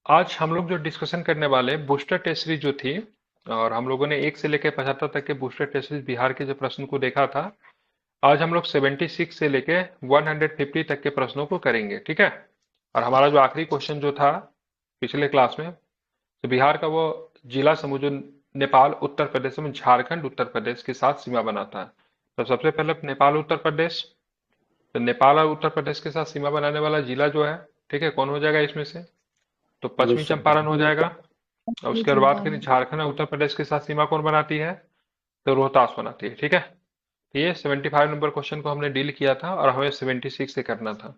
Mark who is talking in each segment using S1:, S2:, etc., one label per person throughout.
S1: आज हम लोग जो डिस्कशन करने वाले बूस्टर टेस्ट सीरीज जो थी, और हम लोगों ने 1 से लेकर 75 तक के बूस्टर टेस्ट सीरीज बिहार के जो प्रश्न को देखा था। आज हम लोग 76 से लेके 150 तक के प्रश्नों को करेंगे, ठीक है। और हमारा जो आखिरी क्वेश्चन जो था पिछले क्लास में, तो बिहार का वो जिला समूह जो नेपाल उत्तर प्रदेश एवं झारखंड उत्तर प्रदेश के साथ सीमा बनाता है। तो सबसे पहले नेपाल उत्तर प्रदेश, तो नेपाल और उत्तर प्रदेश के साथ सीमा बनाने वाला जिला जो है, ठीक है, कौन हो जाएगा इसमें से? तो पश्चिमी चंपारण हो जाएगा। और
S2: ये
S1: उसके बाद
S2: जिला
S1: बात
S2: है।
S1: करें झारखंड और उत्तर प्रदेश के साथ सीमा कौन बनाती है? तो रोहतास बनाती है, ठीक है। तो ये 75 नंबर क्वेश्चन को हमने डील किया था और हमें 76 से करना था।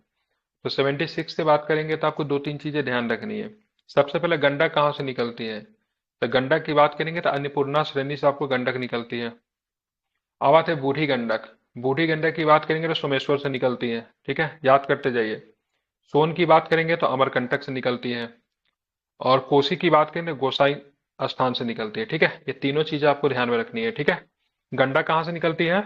S1: तो 76 से बात करेंगे तो आपको दो तीन चीजें ध्यान रखनी है। सबसे पहले गंडक कहाँ से निकलती है? तो गंडक की बात करेंगे तो अन्नपूर्णा श्रेणी से आपको गंडक निकलती है। अब बात है बूढ़ी गंडक। बूढ़ी गंडक की बात करेंगे तो सोमेश्वर से निकलती है, ठीक है, याद करते जाइए। सोन की बात करेंगे तो अमरकंटक से निकलती है। और कोसी की बात करें तो गोसाई स्थान से निकलती है, ठीक है। ये तीनों चीजें आपको ध्यान में रखनी है, ठीक है। गंडक कहाँ से निकलती है?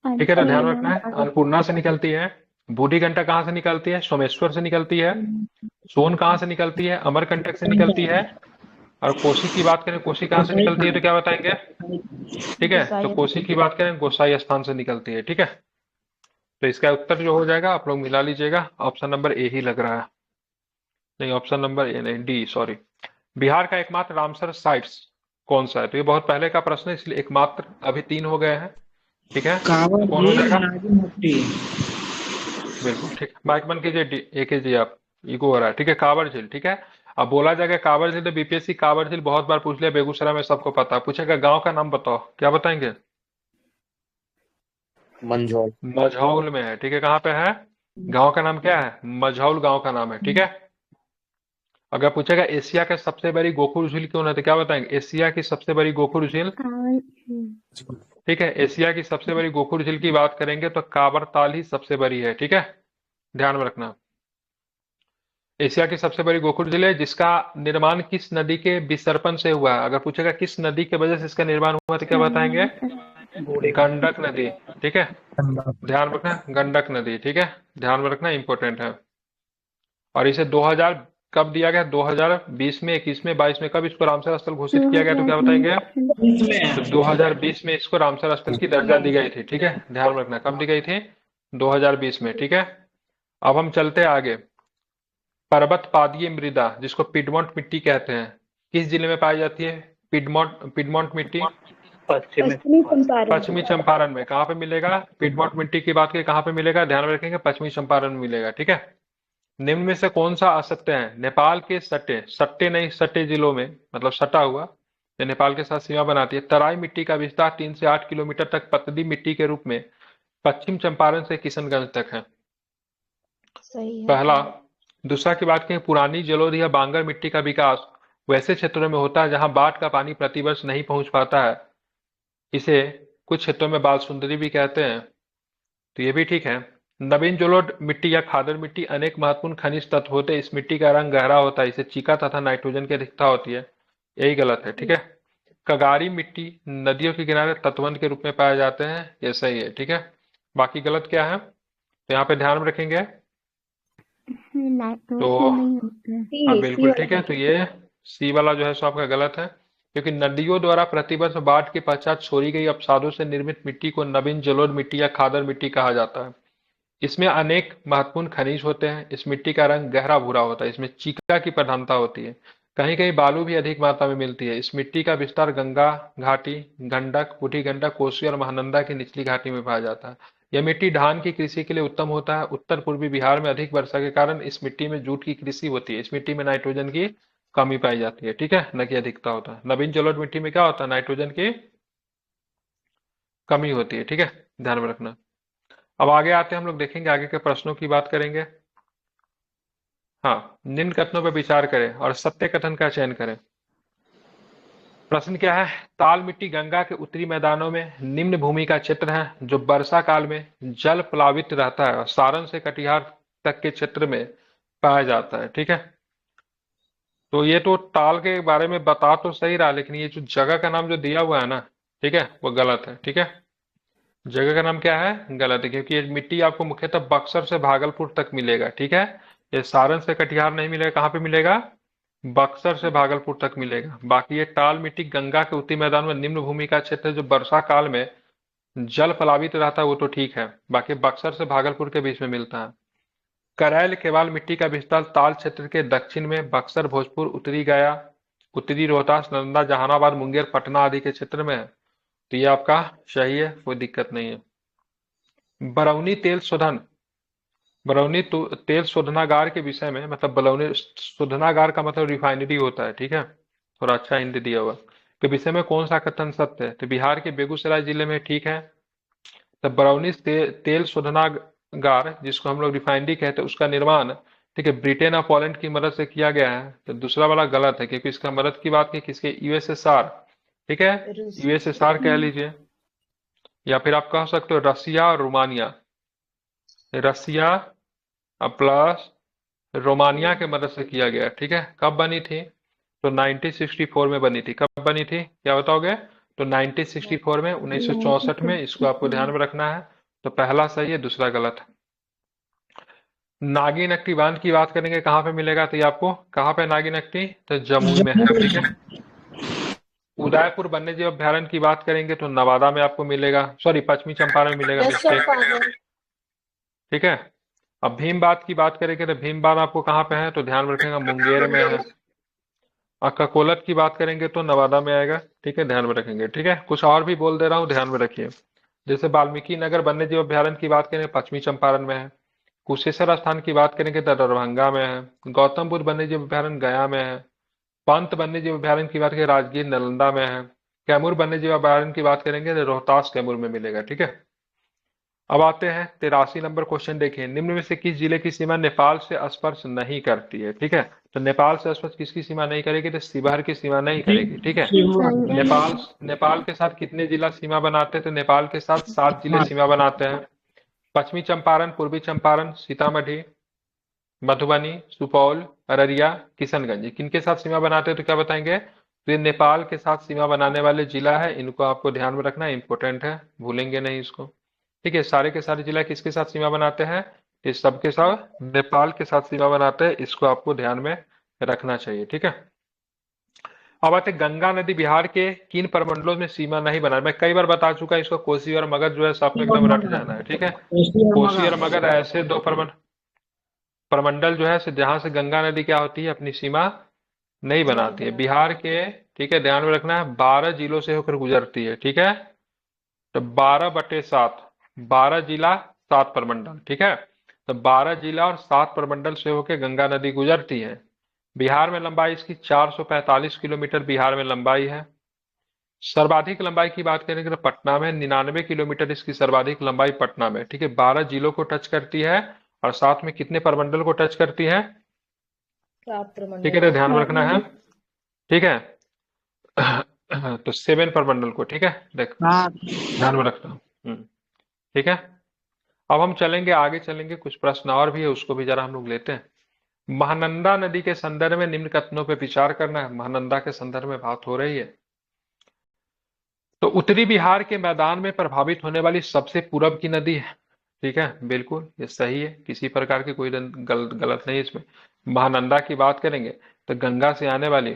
S1: ठीक है, तो ध्यान
S2: अन्नपूर्णा।
S1: रखना है, अन्नपूर्णा से निकलती है। बूढ़ी गंडक कहाँ से निकलती है? सोमेश्वर से निकलती है। सोन कहाँ से निकलती है? अमरकंटक से निकलती है। और कोसी की बात करें, कोसी कहाँ से निकलती है तो क्या बताएंगे? ठीक है, तो
S2: गोसाई।
S1: कोसी की बात करें गोसाई स्थान से निकलती है, ठीक है। तो इसका उत्तर जो हो जाएगा आप लोग मिला लीजिएगा, ऑप्शन नंबर ए ही लग रहा है। नहीं, ऑप्शन नंबर ए नहीं, डी सॉरी। बिहार का एकमात्र रामसर साइट्स कौन सा है? तो ये बहुत पहले का प्रश्न है, इसलिए एकमात्र अभी तीन हो गए हैं, ठीक है। तो
S3: कांवड़
S1: कौन हो
S3: झील
S1: जाएगा?
S3: नागी मुट्ठी।
S1: बिल्कुल ठीक, माइक बंद कीजिए, ए कीजिए आप, इको हो रहा है, ठीक है। कांवड़ झील, ठीक है। अब बोला जाएगा कांवड़ झील, तो बीपीएससी कांवड़ झील बहुत बार पूछ लिया, बेगूसराय में सबको पता है। पूछेगा गांव का नाम बताओ, क्या बताएंगे?
S4: मंझौल।
S1: मझौल में है, ठीक है। कहाँ पे है? गांव का नाम क्या है? मझौल गांव का नाम है, ठीक है। अगर पूछेगा एशिया का सबसे बड़ी गोकुल झील कौन है, तो क्या बताएंगे? एशिया की सबसे बड़ी गोकुल झील,
S2: कांवड़।
S1: ठीक है। एशिया की सबसे बड़ी गोकुल झील की बात करेंगे तो काबर ताल ही सबसे बड़ी है, ठीक है। ध्यान में रखना, एशिया की सबसे बड़ी गोकुल झील है, जिसका निर्माण किस नदी के विसर्पण से हुआ है? अगर पूछेगा किस नदी के वजह से इसका निर्माण हुआ तो क्या बताएंगे? गंडक नदी, ठीक है। ध्यान रखना, गंडक नदी, ठीक है। ध्यान में रखना, इंपॉर्टेंट है। और इसे 2000 कब दिया गया? 2020 में, 21 में, 22 में, कब इसको रामसर स्थल घोषित किया गया तो क्या बताएंगे?
S2: 2020
S1: तो 2020 में इसको रामसर स्थल की दर्जा दी गई थी, ठीक है। ध्यान में रखना, कब दी गई थी? 2020 में, ठीक है। अब हम चलते हैं आगे। पर्वत पादीय मृदा, जिसको पिडमोंट मिट्टी कहते हैं, किस जिले में पाई जाती है? पिडमोंट पिडमोंट मिट्टी
S4: पश्चिमी
S2: पश्चिमी चंपारण।
S1: पश्चिमी चंपारण में। कहाँ पे मिलेगा? पिडमोंट मिट्टी की बात करें कहाँ पे मिलेगा, ध्यान में रखेंगे, पश्चिमी चंपारण में मिलेगा, ठीक है। निम्न में से कौन सा असत्य है? नेपाल के सटे सट्टे नहीं सटे जिलों में, मतलब सटा हुआ, जो नेपाल के साथ सीमा बनाती है, तराई मिट्टी का विस्तार 3 से 8 किलोमीटर तक पतली मिट्टी के रूप में पश्चिम चंपारण से किशनगंज तक है।
S2: सही है।
S1: पहला। दूसरा की बात करें, पुरानी जलोढ़ या बांगर मिट्टी का विकास वैसे क्षेत्रों में होता है जहां बाढ़ का पानी प्रतिवर्ष नहीं पहुंच पाता है। इसे कुछ क्षेत्रों में बाल सुंदरी भी कहते हैं, तो ये भी ठीक है। नवीन जलोढ़ मिट्टी या खादर मिट्टी अनेक महत्वपूर्ण खनिज तत्व होते हैं। इस मिट्टी का रंग गहरा होता है, इसे चीका तथा नाइट्रोजन की अधिकता होती है। यही गलत है, ठीक है। कगारी मिट्टी नदियों के किनारे तटबंध के रूप में पाए जाते हैं, ये सही है, ठीक है। बाकी गलत क्या है तो यहाँ पे ध्यान में रखेंगे। तो
S2: नाइट्रोजन नहीं होता है।
S1: हाँ बिल्कुल ठीक है, तो ये सी वाला जो है सो आपका गलत है, क्योंकि नदियों द्वारा प्रतिवर्ष बाढ़ के पश्चात छोड़ी गई अवसादों से निर्मित मिट्टी को नवीन जलोढ़ मिट्टी या खादर मिट्टी कहा जाता है। इसमें अनेक महत्वपूर्ण खनिज होते हैं। इस मिट्टी का रंग गहरा भूरा होता है, इसमें चीका की प्रधानता होती है। कहीं कहीं बालू भी अधिक मात्रा में मिलती है। इस मिट्टी का विस्तार गंगा घाटी, गंडक, बूढ़ी गंडक, कोसी और महानंदा की निचली घाटी में पाया जाता है। यह मिट्टी धान की कृषि के लिए उत्तम होता है। उत्तर पूर्वी बिहार में अधिक वर्षा के कारण इस मिट्टी में जूट की कृषि होती है। इस मिट्टी में नाइट्रोजन की कमी पाई जाती है, ठीक है, न कि अधिकता होता है। नवीन जलोढ़ मिट्टी में क्या होता है? नाइट्रोजन की कमी होती है, ठीक है, ध्यान में रखना। अब आगे आते हैं, हम लोग देखेंगे आगे के प्रश्नों की बात करेंगे। हाँ, निम्न कथनों पर विचार करें और सत्य कथन का चयन करें। प्रश्न क्या है? ताल मिट्टी गंगा के उत्तरी मैदानों में निम्न भूमि का क्षेत्र है जो वर्षा काल में जल प्लावित रहता है और सारण से कटिहार तक के क्षेत्र में पाया जाता है, ठीक है। तो ये तो ताल के बारे में बता तो सही रहा, लेकिन ये जो जगह का नाम जो दिया हुआ है ना, ठीक है, वो गलत है, ठीक है। जगह का नाम क्या है? गलत है, क्योंकि ये मिट्टी आपको मुख्यतः बक्सर से भागलपुर तक मिलेगा, ठीक है। ये सारण से कटिहार नहीं मिलेगा, कहाँ पे मिलेगा? बक्सर से भागलपुर तक मिलेगा। बाकी ये टाल मिट्टी गंगा के उत्तरी मैदान में निम्न भूमि का क्षेत्र जो वर्षा काल में जल प्लावित रहता है वो तो ठीक है, बाकी बक्सर से भागलपुर के बीच में मिलता है। करैल केवाल मिट्टी का विस्तार ताल क्षेत्र के दक्षिण में बक्सर, भोजपुर, उत्तरी गया, उत्तरी रोहतास, नालंदा, जहानाबाद, मुंगेर, पटना आदि के क्षेत्र में है। तो ये आपका सही है, कोई दिक्कत नहीं है। बरौनी तेल शोधन, तेल शोधनागार के विषय में, मतलब बरौनी शोधनागार का मतलब रिफाइनरी होता है, ठीक है, थोड़ा अच्छा हिंदी दिया हुआ के विषय में कौन सा कथन सत्य है? तो बिहार के बेगूसराय जिले में, ठीक है। तो बरौनी तेल शोधनागार जिसको हम लोग रिफाइनरी कहते हैं उसका निर्माण, ठीक है, ब्रिटेन और पोलैंड की मदद से किया गया है। तो दूसरा वाला गलत है, क्योंकि इसका मदद की बात की किसके? यूएसएसआर, ठीक है,
S2: रूस।
S1: यूएसएसआर कह लीजिए, या फिर आप कह सकते हो रसिया और रोमानिया। रसिया प्लस रोमानिया के मदद से किया गया, ठीक है। कब बनी थी? तो 1964 में बनी थी। कब बनी थी क्या बताओगे? तो 1964 में, 1964 में। इसको आपको ध्यान में रखना है। तो पहला सही है, दूसरा गलत है। नागिनक्टी बांध की बात करेंगे, कहाँ पे मिलेगा? तो ये आपको कहाँ पे नागिनक्टी? तो जमुई में है, ठीक है। उदयपुर वन्यजीव अभयारण्य की बात करेंगे तो नवादा में आपको मिलेगा, सॉरी पश्चिमी चंपारण में मिलेगा,
S2: यस
S1: मिस्टेक,
S2: चंपारण।
S1: ठीक है। अब भीमबाद की बात करेंगे तो भीमबाद आपको कहाँ पे है? तो ध्यान रखेगा मुंगेर में है। और ककोलत की बात करेंगे तो नवादा में आएगा, ठीक है, ध्यान में रखेंगे, ठीक है। कुछ और भी बोल दे रहा हूँ, ध्यान में रखिए। जैसे वाल्मीकि नगर वन्यजीव अभयारण्य की बात करें पश्चिमी चंपारण में है। कुशेश्वर स्थान की बात करेंगे तो दरभंगा में है। गौतम बुद्ध वन्यजीव अभयारण्य गया में है। पंत वन्यजीव अभयारण्य की बात करें राजगीर नालंदा में है। कैमूर वन्यजीव अभयारण्य की बात करेंगे तो रोहतास कैमूर में मिलेगा, ठीक है। अब आते हैं 83 नंबर क्वेश्चन, देखिए निम्न में से किस जिले की सीमा नेपाल से स्पर्श नहीं करती है, ठीक है। तो नेपाल से स्पर्श किसकी सीमा नहीं करेगी? तो शिवहर की सीमा नहीं करेगी, ठीक है। नेपाल नेपाल के साथ कितने जिला सीमा बनाते हैं? तो नेपाल के साथ 7 जिले सीमा बनाते हैं। पश्चिमी चंपारण, पूर्वी चंपारण, सीतामढ़ी, मधुबनी, सुपौल, अररिया, किशनगंज। किनके साथ सीमा बनाते हैं? तो क्या बताएंगे? तो ये नेपाल के साथ सीमा बनाने वाले जिला है, इनको आपको ध्यान में रखना, इंपॉर्टेंट है, भूलेंगे नहीं इसको, ठीक है। सारे के सारे जिला किसके साथ सीमा बनाते हैं? इस सब के साथ नेपाल के साथ सीमा बनाते हैं, इसको आपको ध्यान में रखना चाहिए, ठीक है। अब आते हैं गंगा नदी बिहार के किन प्रमंडलों में सीमा नहीं बना। मैं कई बार बता चुका इसको, कोसी और मगध जो है सब में एकदम रट जाना है, ठीक है। कोसी और मगध ऐसे दो प्रमंडल जो है जहां से गंगा नदी क्या होती है, अपनी सीमा नहीं बनाती है। बिहार के, ठीक है, ध्यान में रखना है, 12 जिलों से होकर गुजरती है, ठीक है। तो 12/7, 12 जिला 7 प्रमंडल, ठीक है। तो 12 जिला और 7 प्रमंडल से होकर गंगा नदी गुजरती है। बिहार में लंबाई इसकी 445 किलोमीटर बिहार में लंबाई है। सर्वाधिक लंबाई की बात करेंगे तो पटना में 99 किलोमीटर इसकी सर्वाधिक लंबाई पटना में, ठीक है। 12 जिलों को टच करती है और साथ में कितने प्रमंडल को टच करती है?
S2: 7
S1: ठीक है,
S2: प्रमंडल।
S1: तो ध्यान में रखना है, ठीक है। तो 7 प्रमंडल को, ठीक है, देख ध्यान में रखना। ठीक है। अब हम चलेंगे आगे, चलेंगे, कुछ प्रश्न और भी है उसको भी जरा हम लोग लेते हैं। महानंदा नदी के संदर्भ में निम्न कथनों पर विचार करना है। महानंदा के संदर्भ में बात हो रही है। तो उत्तरी बिहार के मैदान में प्रभावित होने वाली सबसे पूर्व की नदी है, ठीक है, बिल्कुल ये सही है, किसी प्रकार की कोई गलत नहीं है इसमें। महानंदा की बात करेंगे तो गंगा से आने वाली,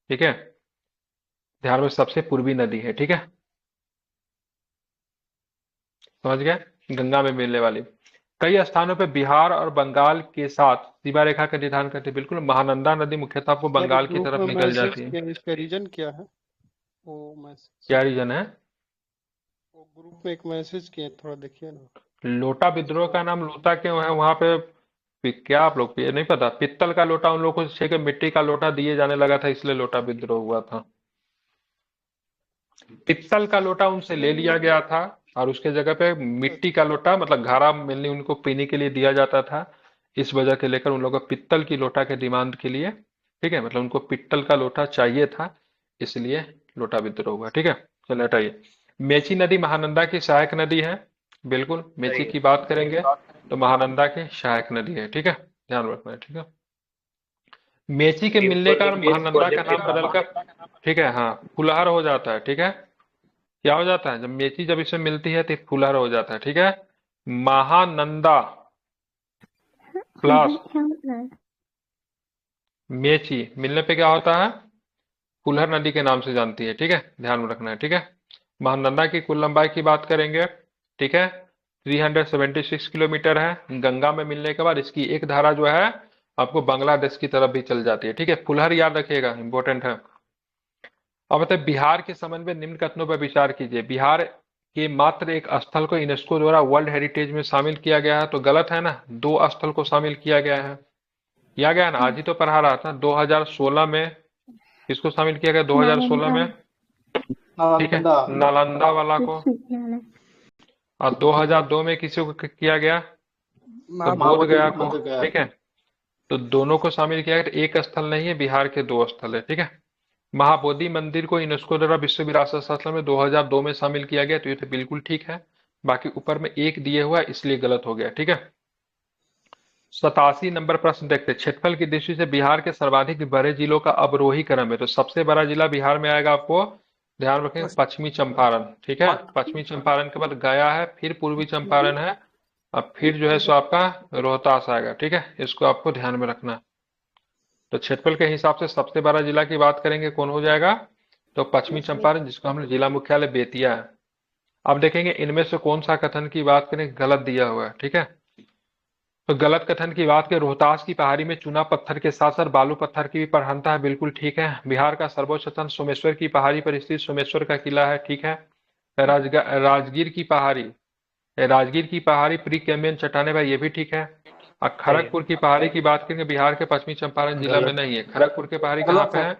S1: ठीक है, ध्यान में सबसे पूर्वी नदी है, ठीक है, समझ गए, गंगा में मिलने वाली। कई स्थानों पे बिहार और बंगाल के साथ सीमा रेखा का निर्धारण करती है, बिल्कुल महानंदा नदी मुख्यतः आपको
S3: सर
S1: बंगाल की
S3: ग्रुप
S1: तरफ
S3: में
S1: निकल
S3: मैसेज
S1: जाती है।
S3: किया, इसका रीजन क्या है? वो मैसेज,
S1: क्या रीजन है?
S3: वो ग्रुप में एक मैसेज किए, थोड़ा देखिए ना।
S1: लोटा विद्रोह का नाम लोटा क्यों है वहां पे? क्या आप लोग को ये नहीं पता? पित्तल का लोटा उन लोगों को छे के मिट्टी का लोटा दिए जाने लगा था, इसलिए लोटा विद्रोह हुआ था। पित्तल का लोटा उनसे ले लिया गया था और उसके जगह पे मिट्टी का लोटा, मतलब घड़ा मिलनी उनको पीने के लिए दिया जाता था। इस वजह के लेकर उन लोगों को पित्तल की लोटा के डिमांड के लिए, ठीक है, मतलब उनको पित्तल का लोटा चाहिए था, इसलिए लोटा विद्रोह हुआ, ठीक है। चलो हटाइए। मेची नदी महानंदा की सहायक नदी है, बिल्कुल मेची की बात करेंगे तो महानंदा की सहायक नदी है, ठीक है, ध्यान रखना है, ठीक है। मेची के मिलने का महानंदा का नाम बदलकर, ठीक है, हाँ, फुलहर हो जाता है, ठीक है। क्या हो जाता है? जब मेथी जब इसमें मिलती है तो फुलहर हो जाता है, ठीक है। महानंदा, प्लस
S2: क्या होता है?
S1: मेची मिलने पे क्या होता है? फुलहर नदी के नाम से जानती है। ठीक है, ध्यान में रखना है। ठीक है, महानंदा की कुल लंबाई की बात करेंगे। ठीक है, 376 किलोमीटर है। गंगा में मिलने के बाद इसकी एक धारा जो है आपको बांग्लादेश की तरफ भी चल जाती है। ठीक है, फुलहर याद रखिएगा, इंपॉर्टेंट है। अब बताए बिहार के संबंध में निम्न कथनों पर विचार कीजिए। बिहार के मात्र एक स्थल को यूनेस्को द्वारा वर्ल्ड हेरिटेज में शामिल किया गया है, तो गलत है ना, दो स्थल को शामिल किया गया है ना, आज ही तो पढ़ा रहा था। 2016 में किसको शामिल किया गया? 2016
S2: नालंदा
S1: में, ठीक है,
S3: नालंदा।
S1: नालंदा वाला को।
S2: विश्वविद्यालय।
S1: और 2002 में किसी को किया गया? तो बोध
S3: महाबोधि
S1: गया को।
S3: मध्य गया।
S1: ठीक है, तो दोनों को शामिल किया गया। तो एक स्थल नहीं है, बिहार के दो स्थल है। ठीक है, महाबोधि मंदिर को यूनेस्को द्वारा विश्व विरासत स्थल में 2002 में शामिल किया गया, तो ये तो बिल्कुल ठीक है। बाकी ऊपर में एक दिए हुआ है, इसलिए गलत हो गया। ठीक है, 87 नंबर प्रश्न देखते हैं। क्षेत्रफल की दृष्टि से बिहार के सर्वाधिक बड़े जिलों का अवरोही क्रम है, तो सबसे बड़ा जिला बिहार में आएगा, आपको ध्यान रखेंगे, पश्चिमी चंपारण। ठीक है, पश्चिमी चंपारण के बाद गया है, फिर पूर्वी चंपारण है, अब फिर जो है सो आपका रोहतास आएगा। ठीक है, इसको आपको ध्यान में रखना है। तो क्षेत्रफल के हिसाब से सबसे बड़ा जिला की बात करेंगे, कौन हो जाएगा? तो पश्चिमी चंपारण, जिसको हम जिला मुख्यालय बेतिया है। अब देखेंगे इनमें से कौन सा कथन की बात करें गलत दिया हुआ है। ठीक है, तो गलत कथन की बात करें, रोहतास की पहाड़ी में चूना पत्थर के साथ साथ बालू पत्थर की भी प्रधानता है, बिल्कुल ठीक है। बिहार का सर्वोच्च स्थल सोमेश्वर की पहाड़ी पर स्थित सोमेश्वर का किला है, ठीक है। राजगीर की पहाड़ी, राजगीर की पहाड़ी प्री कैम्बियन चट्टाने पर, ये भी ठीक है। और खड़गपुर की पहाड़ी की बात करेंगे, बिहार के पश्चिमी चंपारण जिला में नहीं है। खड़गपुर की पहाड़ी कहाँ
S3: गलत
S1: पे
S3: है।
S1: है?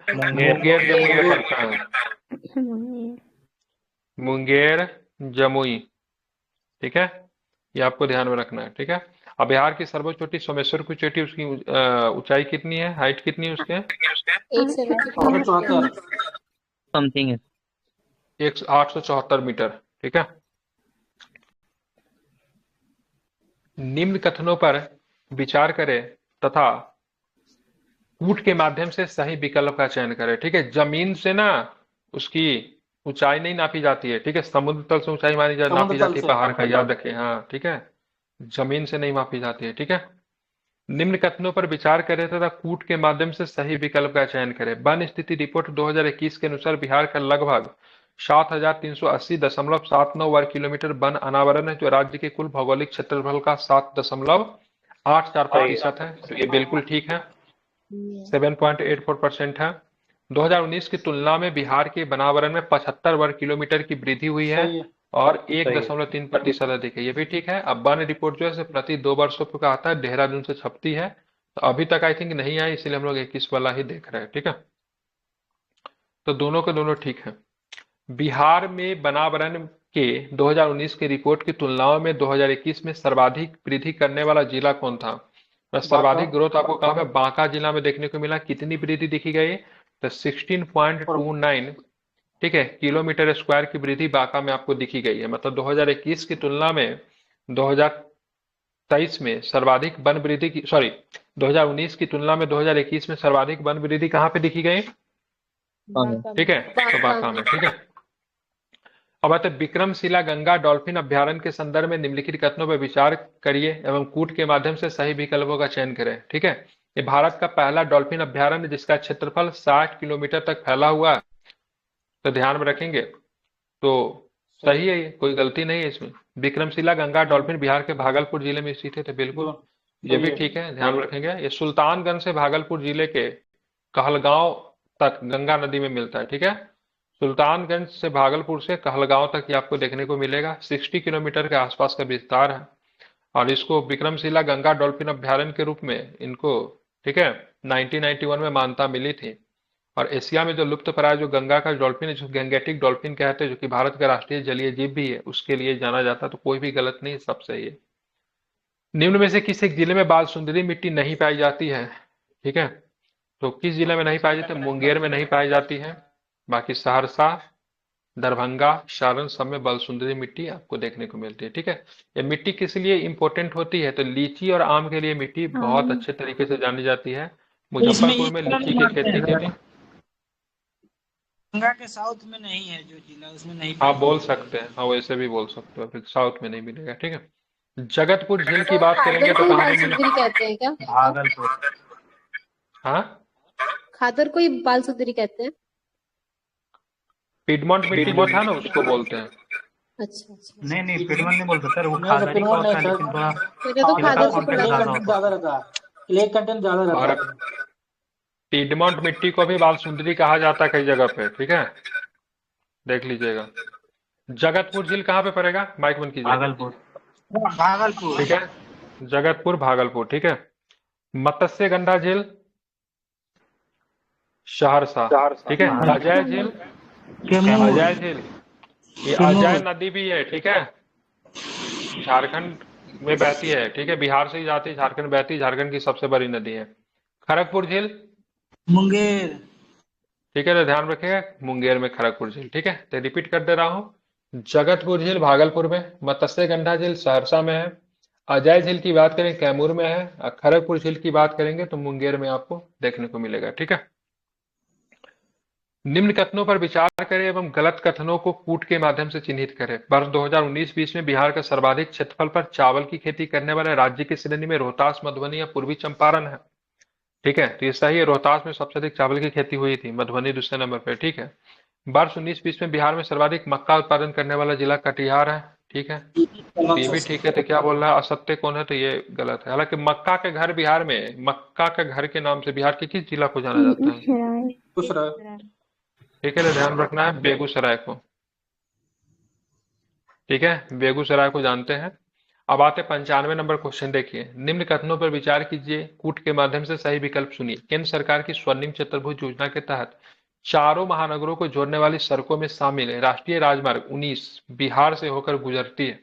S1: मुंगेर जमुई में पड़ता है,
S2: मुंगेर।
S1: मुंगेर जमुई। ठीक है, ये आपको ध्यान में रखना है। ठीक है, अब बिहार की सर्वोच्च चोटी सोमेश्वर की चोटी, उसकी ऊंचाई कितनी है, हाइट कितनी है उसके?
S3: 874।
S4: समथिंग है।
S1: 874 मीटर। ठीक है, निम्न कथनों पर विचार करें तथा कूट के माध्यम से सही विकल्प का चयन करें। ठीक है, जमीन से ना उसकी ऊंचाई नहीं नापी जाती है। ठीक है, समुद्र तल से ऊंचाई नापी
S3: समुद्र तल
S1: जाती है
S3: से।
S1: पहाड़ का, याद रखें। हाँ, ठीक है, जमीन से नहीं मापी जाती है। ठीक है, निम्न कथनों पर विचार करें तथा कूट के माध्यम से सही विकल्प का चयन करें। वन स्थिति रिपोर्ट 2021 के अनुसार बिहार का लगभग 7,380.79 वर्ग किलोमीटर वन अनावरण है, जो राज्य के कुल भौगोलिक क्षेत्रफल का 7.84% है, तो ये बिल्कुल ठीक है, 7.84% है। 2019 की तुलना में बिहार के वनावरण में 75 वर्ग किलोमीटर की वृद्धि हुई है
S3: सही है।
S1: और 1.3% अधिक है, ये भी ठीक है। अब वन रिपोर्ट जो है प्रति 2 वर्षों का आता है, देहरादून से छपती है, तो अभी तक आई थिंक नहीं आई, इसलिए हम लोग 21 वाला ही देख रहे हैं। ठीक है, तो दोनों के दोनों ठीक है। बिहार में वनावरण के 2019 के रिपोर्ट की तुलनाओं में 2021 में सर्वाधिक वृद्धि करने वाला जिला कौन था? सर्वाधिक ग्रोथ आपको कहाँ पे? बांका जिला में देखने को मिला। कितनी वृद्धि दिखी गई? तो 16.29, ठीक है, किलोमीटर स्क्वायर की वृद्धि बांका में आपको दिखी गई है। मतलब 2021 की तुलना में 2023 में सर्वाधिक वन वृद्धि की, सॉरी, 2019 की तुलना में 2021 में सर्वाधिक वन वृद्धि कहाँ पे दिखी गई? ठीक है, तो बांका में। ठीक है, अब आते विक्रमशिला गंगा डॉल्फिन अभ्यारण्य के संदर्भ में निम्नलिखित कथनों पर विचार करिए एवं कूट के माध्यम से सही विकल्पों का चयन करें। ठीक है, ये भारत का पहला डॉल्फिन अभ्यारण्य जिसका क्षेत्रफल 60 किलोमीटर तक फैला हुआ है, तो ध्यान में रखेंगे तो सही है, ये कोई गलती नहीं है इसमें। विक्रमशिला गंगा डॉल्फिन बिहार के भागलपुर जिले में स्थित है, तो बिल्कुल ये भी ठीक है, ध्यान में रखेंगे। ये सुल्तानगंज से भागलपुर जिले के कहलगांव तक गंगा नदी में मिलता है। ठीक है, सुल्तानगंज से भागलपुर से कहलगांव तक ये आपको देखने को मिलेगा, 60 किलोमीटर के आसपास का विस्तार है। और इसको विक्रमशिला गंगा डॉल्फिन अभ्यारण्य के रूप में इनको, ठीक है, 1991 में मान्यता मिली थी। और एशिया में जो लुप्त प्राय जो गंगा का डॉल्फिन है, जो गैंगेटिक डॉल्फिन कहते हैं, जो कि भारत का राष्ट्रीय जलीय जीव भी है, उसके लिए जाना जाता है, तो कोई भी गलत नहीं, सब सही है। निम्न में से किस एक जिले में बाल सुंदरी मिट्टी नहीं पाई जाती है? ठीक है, तो किस जिले में नहीं पाई जाती है? मुंगेर में नहीं पाई जाती है, बाकी सहरसा, दरभंगा, सारण सब में बालसुंदरी मिट्टी आपको देखने को मिलती है। ठीक है, ये मिट्टी किस लिए इंपॉर्टेंट होती है? तो लीची और आम के लिए मिट्टी बहुत अच्छे तरीके से जानी जाती है। मुजफ्फरपुर में लीची की खेती के लिए,
S4: गंगा के साउथ में नहीं है जो जिला, उसमें नहीं
S1: आप
S4: पाई
S1: बोल
S4: जाती है।
S1: सकते हैं, हाँ वैसे भी बोल सकते हो, फिर साउथ में नहीं मिलेगा। ठीक है, जगतपुर झील की बात करेंगे तो
S5: खादर को
S1: कहाँ
S5: बाल
S1: पे मिले?
S5: सुंदरी कहते हैं क्या?
S4: भागलपुर।
S1: हाँ,
S5: खादर को ही बाल सुंदरी कहते हैं।
S1: पिडमॉन्ट मिट्टी जो था ना उसको बोलते हैं।
S5: अच्छा अच्छा।
S4: नहीं नहीं, पिडमन नहीं बोलते सर, वो
S6: नहीं सर,
S4: खादर ही का
S6: पिडमन नहीं
S4: होता है,
S6: सर।
S4: लेकिन थोड़ा
S5: मैंने तो
S4: सिलिका
S5: खादर से
S4: कंटेंट
S5: पढ़ा
S6: क्ले
S5: था।
S4: ज्यादा
S6: कंटेंट
S4: होता है।
S6: ज्यादा रहता है, क्ले कंटेंट ज्यादा रहता
S1: और
S6: है।
S1: पिडमॉन्ट मिट्टी को भी बाल सुंदरी कहा जाता है कई जगह पे, ठीक है, देख लीजिएगा। जगतपुर झील कहाँ पे पड़ेगा? माइक बंद कीजिए।
S4: भागलपुर। भागलपुर।
S1: ठीक है, जगतपुर भागलपुर, ठीक है। मत्स्य गंधा झील सहरसा, ठीक है।
S4: हाँ।
S1: अजय झील,
S4: कैमूर।
S1: अजय झील, ये
S4: कैमूर।
S1: अजय नदी भी है, ठीक है, झारखंड में बहती है, ठीक है, बिहार से ही जाती है, झारखंड बहती है, झारखंड की सबसे बड़ी नदी है। खड़गपुर झील,
S4: मुंगेर।
S1: ठीक है, तो ध्यान रखिएगा, मुंगेर में खड़गपुर झील, ठीक है। तो रिपीट कर दे रहा हूँ, जगतपुर झील भागलपुर में, मत्स्य गंधा झील सहरसा में है, अजय झील की बात करें कैमूर में है, और खड़गपुर झील की बात करेंगे तो मुंगेर में आपको देखने को मिलेगा, ठीक है। निम्न कथनों पर विचार करें एवं गलत कथनों को कूट के माध्यम से चिन्हित करें। वर्ष 2019-20 में बिहार का सर्वाधिक क्षेत्रफल पर चावल की खेती करने वाले राज्य की श्रेणी में रोहतास, मधुबनी या पूर्वी चंपारण है, ठीक है, तो ये सही है। रोहतास में सबसे अधिक चावल की खेती हुई थी, मधुबनी दूसरे नंबर पर, ठीक है। वर्ष 19-20 में बिहार में सर्वाधिक मक्का उत्पादन करने वाला जिला कटिहार है, ठीक है, तो ये भी ठीक है। तो क्या बोल रहा है, असत्य कौन है, तो ये गलत है। हालांकि मक्का के घर बिहार में, मक्का के घर के नाम से बिहार के किस जिला को जाना जाता है?
S2: बेगूसराय।
S6: दूसरा
S1: ठीक है, तो ध्यान रखना है बेगूसराय को, ठीक है, बेगूसराय को जानते हैं। अब आते 95 नंबर क्वेश्चन, देखिए। निम्न कथनों पर विचार कीजिए, कूट के माध्यम से सही विकल्प सुनिए। केंद्र सरकार की स्वर्णिम चतुर्भुज योजना के तहत चारों महानगरों को जोड़ने वाली सड़कों में शामिल है राष्ट्रीय राजमार्ग 19 बिहार से होकर गुजरती है।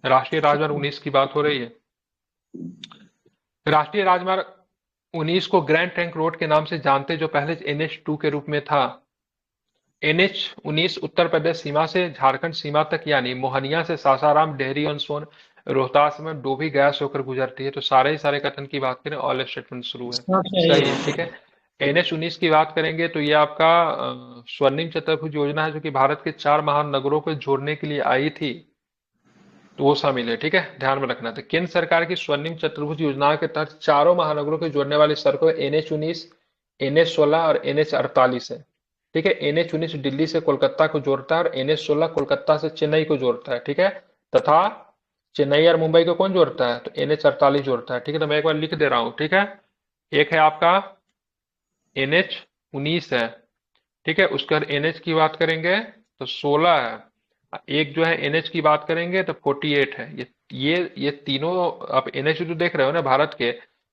S1: राष्ट्रीय राजमार्ग 19 की बात हो रही है। राष्ट्रीय राजमार्ग 19 को ग्रैंड ट्रंक रोड के नाम से जानते, जो पहले NH2 के रूप में था। NH19 उत्तर प्रदेश सीमा से झारखंड सीमा तक, यानी मोहनिया से सासाराम, डेहरी ऑन सोन, रोहतास में डोभी, गया से होकर गुजरती है। तो सारे ही सारे कथन की बात करें, ऑल स्टेटमेंट शुरू है, सही है, ठीक है। NH19 की बात करेंगे तो ये आपका स्वर्णिम चतुर्भुज योजना है, जो कि भारत के 4 महानगरों को जोड़ने के लिए आई थी, तो वो शामिल है, ठीक है, ध्यान में रखना था। केंद्र सरकार की स्वर्णिम चतुर्भुज योजना के तहत चारों महानगरों को जोड़ने वाली सड़कों NH19, NH16 और NH48 है, ठीक है। NH19 दिल्ली से कोलकाता को जोड़ता है और NH16 कोलकाता से चेन्नई को जोड़ता है, ठीक है, तथा चेन्नई और मुंबई को कौन जोड़ता है, तो NH48 जोड़ता है, ठीक है। तो मैं एक बार लिख दे रहा हूं, ठीक है। एक है आपका NH19 है, ठीक है, उसके बाद NH की बात करेंगे तो 16 है, एक जो है NH की बात करेंगे तो 48 है। ये तीनों आप NH जो देख रहे हो ना, भारत के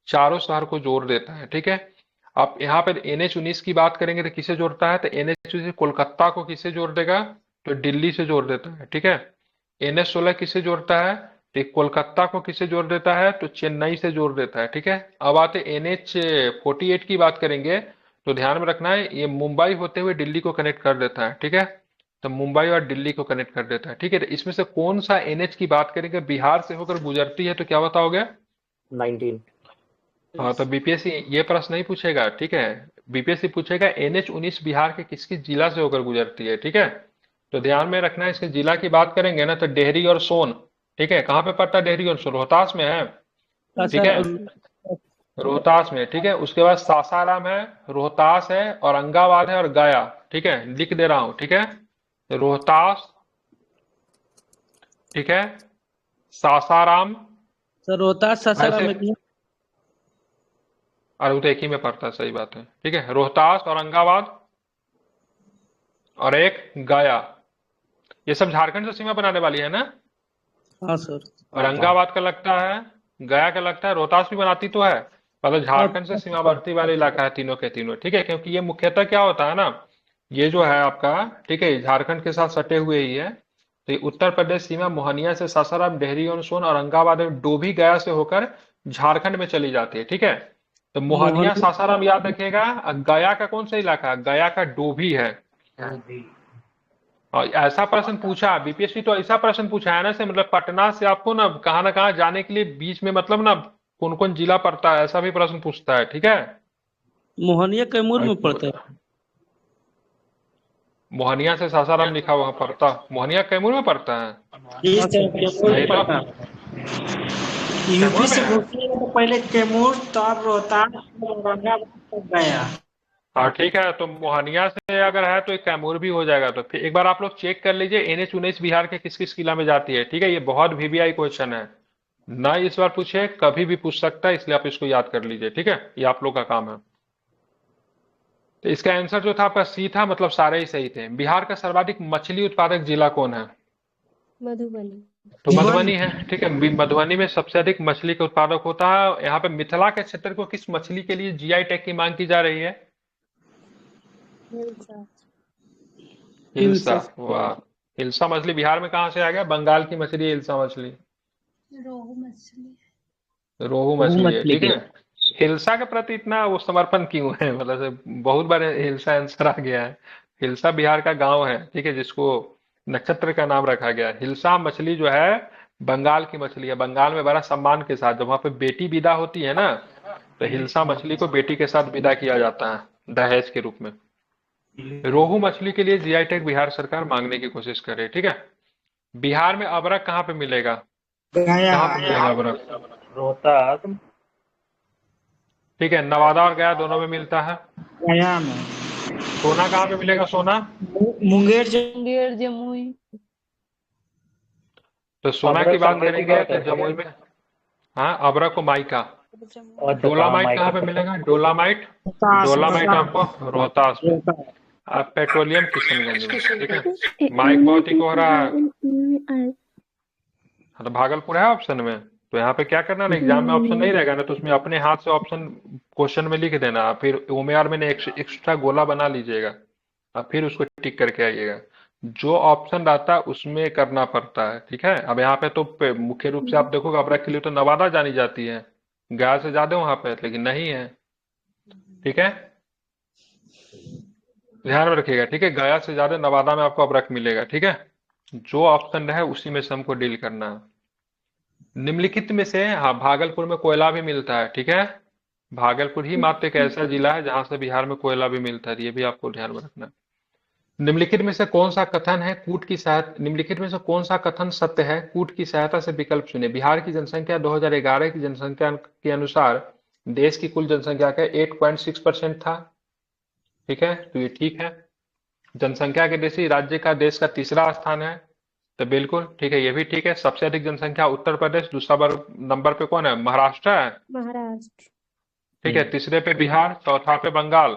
S1: चारों शहर को जोड़ देता है, ठीक है। आप यहाँ पे NH19 की बात करेंगे तो किसे जोड़ता है, तो NH19 कोलकाता को किसे जोड़ देगा, तो दिल्ली से जोड़ देता है, ठीक है। NH16 किसे जोड़ता है, तो कोलकाता को किसे जोड़ देता है, तो चेन्नई से जोड़ देता है, ठीक है। अब आते NH48 की बात करेंगे तो ध्यान में रखना है, ये मुंबई होते हुए दिल्ली को कनेक्ट कर देता है, ठीक है, तो मुंबई और दिल्ली को कनेक्ट कर देता है, ठीक है। तो इसमें से कौन सा NH की बात करेंगे बिहार से होकर गुजरती है, तो क्या बताओगे?
S7: 19।
S1: हाँ, तो बीपीएससी ये प्रश्न नहीं पूछेगा, ठीक है, बीपीएससी पूछेगा NH19 बिहार के किस किस जिला से होकर गुजरती है, ठीक है। तो ध्यान में रखना है, इसके जिला की बात करेंगे ना तो डेहरी और सोन, ठीक है, कहाँ पे पड़ता है डेहरी और सोन, रोहतास में है, ठीक है, रोहतास में, ठीक है। उसके बाद सासाराम है, रोहतास है, औरंगाबाद है और गया, ठीक है, लिख दे रहा हूं, ठीक है, रोहतास, ठीक है, सासाराम,
S8: सर रोहतास सासाराम
S1: ऐसे,
S8: में भी है।
S1: और वो तो एक ही में पड़ता है, सही बात है, ठीक है, रोहतास, औरंगाबाद और एक गया, ये सब झारखंड से सीमा बनाने वाली है ना।
S8: हाँ सर।
S1: औरंगाबाद का लगता है, गया का लगता है, रोहतास भी बनाती तो है, मतलब झारखंड से सीमावर्ती वाले इलाका है तीनों के तीनों, ठीक है। क्योंकि ये मुख्यतः क्या होता है ना, ये जो है आपका, ठीक है, झारखंड के साथ सटे हुए ही है। तो ये उत्तर प्रदेश सीमा मोहनिया से सासाराम, डेहरी ऑन सोन, औरंगाबाद और डोभी, गया से होकर झारखंड में चली जाती है, ठीक है। तो मोहनिया सासाराम याद रखिएगा, और गया का कौन सा इलाका है, गया का डोभी है। और ऐसा प्रश्न पूछा बीपीएससी, तो ऐसा प्रश्न पूछा है ना से, मतलब पटना से आपको ना कहाँ जाने के लिए बीच में, मतलब ना कौन कौन जिला पड़ता है, ऐसा भी प्रश्न पूछता है, ठीक है।
S8: मोहनिया कैमूर में पड़ता है।
S1: मोहनिया से सासाराम लिखा हुआ पड़ता, मोहनिया कैमूर में पड़ता है,
S8: नहीं तो
S6: यूपी
S1: कैमूर
S6: से
S1: में है।
S6: घुसिएगा तो पहले कैमूर, तब रोहतास, तब औरंगाबाद, तब गया।
S1: हाँ ठीक है, तो मोहनिया से अगर है तो एक कैमूर भी हो जाएगा। तो फिर एक बार आप लोग चेक कर लीजिए NH 19 बिहार के किस किस किला में जाती है। ठीक है, ये बहुत VVI क्वेश्चन है, ना इस बार पूछे कभी भी पूछ सकता है, इसलिए आप इसको याद कर लीजिए। ठीक है, ये आप लोग का काम है। तो इसका आंसर जो था आपका C था, मतलब सारे ही सही थे। बिहार का सर्वाधिक मछली उत्पादक जिला कौन है?
S5: मधुबनी।
S1: तो मधुबनी है। ठीक है, मधुबनी में सबसे अधिक मछली का उत्पादक होता है। यहाँ पे मिथिला के क्षेत्र को किस मछली के लिए GI टैग की मांग की जा रही है?
S5: हिल्सा।
S1: हिल्सा। वाह, हिल्सा मछली बिहार में कहाँ से आ गया? बंगाल की मछली है हिल्सा मछली।
S2: रोहू मछली।
S1: रोहू मछली है। ठीक है, हिल्सा के प्रति इतना वो समर्पण क्यों है? मतलब बहुत बार हिल्सा आंसर आ गया है। हिल्सा बिहार का गांव है, ठीक है, जिसको नक्षत्र का नाम रखा गया है। हिल्सा मछली जो है बंगाल की मछली है। बंगाल में बड़ा सम्मान के साथ जब वहां पे बेटी विदा होती है ना, तो हिल्सा मछली को बेटी के साथ विदा किया जाता है दहेज के रूप में। रोहू मछली के लिए GI टैग बिहार सरकार मांगने की कोशिश कर रही है। ठीक है, बिहार में अबरक कहाँ पे मिलेगा?
S6: गया।
S1: कहाँ पे मिलेगा अबरक?
S4: रोहतास।
S1: ठीक है, नवादा और गया दोनों में मिलता है।
S6: गया में।
S1: सोना कहाँ पे मिलेगा? सोना
S6: मुंगेर
S2: मुंगेर, जमुई।
S1: तो सोना की
S4: अबरक
S1: बात
S4: संबल की
S1: करेंगे
S4: बात
S1: तो
S4: है।
S1: जमुई में। हाँ, अबरक को माइका।
S4: अच्छा अच्छा, हाँ
S1: डोलामाइट कहाँ पे
S4: माइका।
S1: मिलेगा? डोलामाइट।
S6: रोहतास,
S1: डोलामाइट
S6: रोहतास,
S1: आपको रोहतास में।
S6: रोहतास।
S1: पेट्रोलियम किशनगंज में। ठीक है, माइक बहुत ही हो रहा है। हाँ, तो भागलपुर है ऑप्शन में। तो यहाँ पे क्या करना ना, एग्जाम में ऑप्शन नहीं रहेगा ना, तो उसमें अपने हाथ से ऑप्शन क्वेश्चन में लिख देना, फिर उमेर में एक्स्ट्रा गोला बना लीजिएगा और फिर उसको टिक करके आइएगा। जो ऑप्शन रहता है उसमें करना पड़ता है। ठीक है, अब यहाँ पे तो मुख्य रूप से आप देखोगे अबरक के लिए तो नवादा जानी जाती है, गया से ज्यादा वहां पे, लेकिन नहीं है। ठीक है, ध्यान में रखिएगा। ठीक है, गया से ज्यादा नवादा में आपको अबरक मिलेगा। ठीक है, जो ऑप्शन रहे उसी में से हमको डील करना है। निम्नलिखित में से, हाँ, भागलपुर में कोयला भी मिलता है। ठीक है, भागलपुर ही मात्र एक ऐसा जिला है जहां से बिहार में कोयला भी मिलता है, ये भी आपको ध्यान में रखना है। निम्नलिखित में से कौन सा कथन है कूट की सहायता निम्नलिखित में से कौन सा कथन सत्य है? कूट की सहायता से विकल्प चुने। बिहार की जनसंख्या 2011 की जनसंख्या के अनुसार देश की कुल जनसंख्या का 8.6% था। ठीक है, तो ये ठीक है। जनसंख्या के देशी राज्य का देश का तीसरा स्थान है, तो बिल्कुल ठीक है, ये भी ठीक है। सबसे अधिक जनसंख्या उत्तर प्रदेश, दूसरा नंबर पे कौन है? महाराष्ट्र है।
S5: महाराष्ट्र।
S1: ठीक है, तीसरे पे बिहार, चौथा पे बंगाल।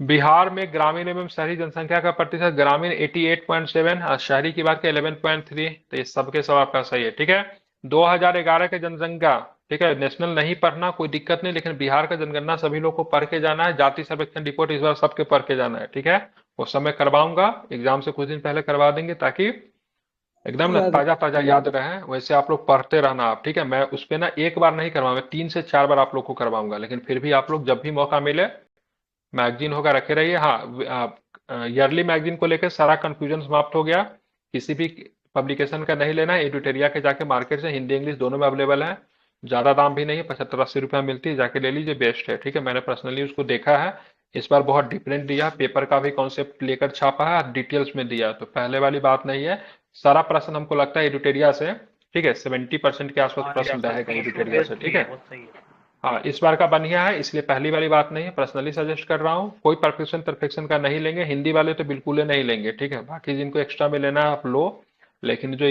S1: बिहार में ग्रामीण एवं शहरी जनसंख्या का प्रतिशत ग्रामीण 88.7 और शहरी की बात करें 11.3। तो ये सबके सब आपका सही है। ठीक है, 2011 के जनसंख्या, ठीक है, नेशनल नहीं पढ़ना कोई दिक्कत नहीं, लेकिन बिहार का जनगणना सभी लोग को पढ़ के जाना है। जाति सर्वेक्षण रिपोर्ट इस बार सबके पढ़ के जाना है। ठीक है, वो सब मैं करवाऊंगा, एग्जाम से कुछ दिन पहले करवा देंगे ताकि एकदम ना ताजा ताजा याद रहे। वैसे आप लोग पढ़ते रहना आप। ठीक है, मैं उस पे ना एक बार नहीं करवाऊंगा, 3 से 4 बार आप लोग को करवाऊंगा, लेकिन फिर भी आप लोग जब भी मौका मिले मैगजीन होगा रखे रहिए। हाँ, ईयरली मैगजीन को लेकर सारा कंफ्यूजन समाप्त हो गया। किसी भी पब्लिकेशन का नहीं लेना है, एडिटोरिया के जाके मार्केट से हिंदी इंग्लिश दोनों में अवेलेबल है। ज्यादा दाम भी नहीं है, 75-80 रुपया मिलती है, जाके ले लीजिए, बेस्ट है। ठीक है, मैंने पर्सनली उसको देखा है, इस बार बहुत डिफरेंट दिया, पेपर का भी कॉन्सेप्ट लेकर छापा है, डिटेल्स में दिया, तो पहले वाली बात नहीं है। सारा प्रश्न हमको लगता है एडिटोरिया से, ठीक है, 70% के आसपास प्रश्न रहेगा एडिटोरिया से। ठीक है, हाँ, इस बार का बढ़िया है, इसलिए पहली वाली बात नहीं है, पर्सनली सजेस्ट कर रहा हूँ। कोई परफेक्शन का नहीं लेंगे, हिंदी वाले तो बिल्कुल ही नहीं लेंगे। ठीक है, बाकी जिनको एक्स्ट्रा में लेना है आप लो, लेकिन जो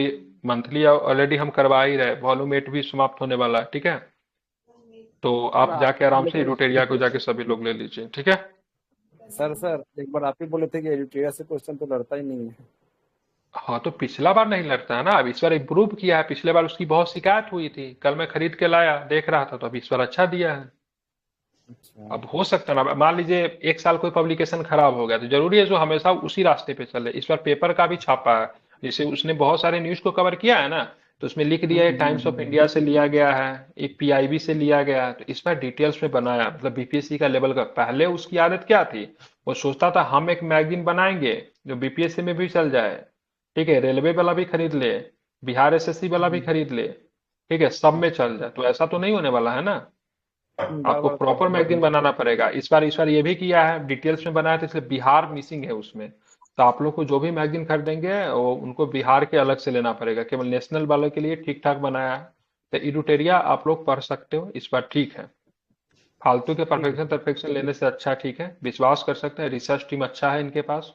S1: मंथली ऑलरेडी हम करवा ही रहे, वॉल्यूम 8 भी समाप्त होने वाला है। ठीक है, तो आप जाके आराम से एडिटोरिया को जाके सभी लोग ले लीजिए। ठीक है,
S7: सर एक बार आप ही बोले थे कि एडिटोरियल से क्वेश्चन तो लड़ता ही नहीं है।
S1: हाँ, तो पिछला बार नहीं लड़ता है ना, अब इस बार इम्प्रूव किया है। पिछले बार उसकी बहुत शिकायत हुई थी, कल मैं खरीद के लाया देख रहा था, तो अब इस बार अच्छा दिया है।
S7: अच्छा।
S1: अब हो सकता है ना, मान लीजिए एक साल कोई पब्लिकेशन खराब हो गया, तो जरूरी है जो हमेशा उसी रास्ते पे चले। इस बार पेपर का भी छापा है, जैसे उसने बहुत सारे न्यूज को कवर किया है ना, तो उसमें लिख दिया है टाइम्स ऑफ इंडिया से लिया गया है, एक PIB से लिया गया है, तो इस बार डिटेल्स में बनाया, मतलब BPSC का लेवल का। पहले उसकी आदत क्या थी, वो सोचता था हम एक मैगजीन बनाएंगे जो BPSC में भी चल जाए, ठीक है, रेलवे वाला भी खरीद ले, बिहार SSC वाला भी खरीद ले, ठीक है, सब में चल जाए। तो ऐसा तो नहीं होने वाला है ना, आपको
S7: बार
S1: प्रॉपर मैगजीन बनाना पड़ेगा। इस बार ये भी किया है, डिटेल्स में बनाया था, इसलिए बिहार मिसिंग है उसमें। तो आप लोग को जो भी मैगजीन खरीदेंगे वो उनको बिहार के अलग से लेना पड़ेगा, केवल नेशनल वालों के लिए ठीक ठाक बनाया है। तो इडुटेरिया आप लोग पढ़ सकते हो, इस बार ठीक है। फालतू के परफेक्शन लेने से अच्छा ठीक है, विश्वास कर सकते हैं, रिसर्च टीम अच्छा है इनके पास।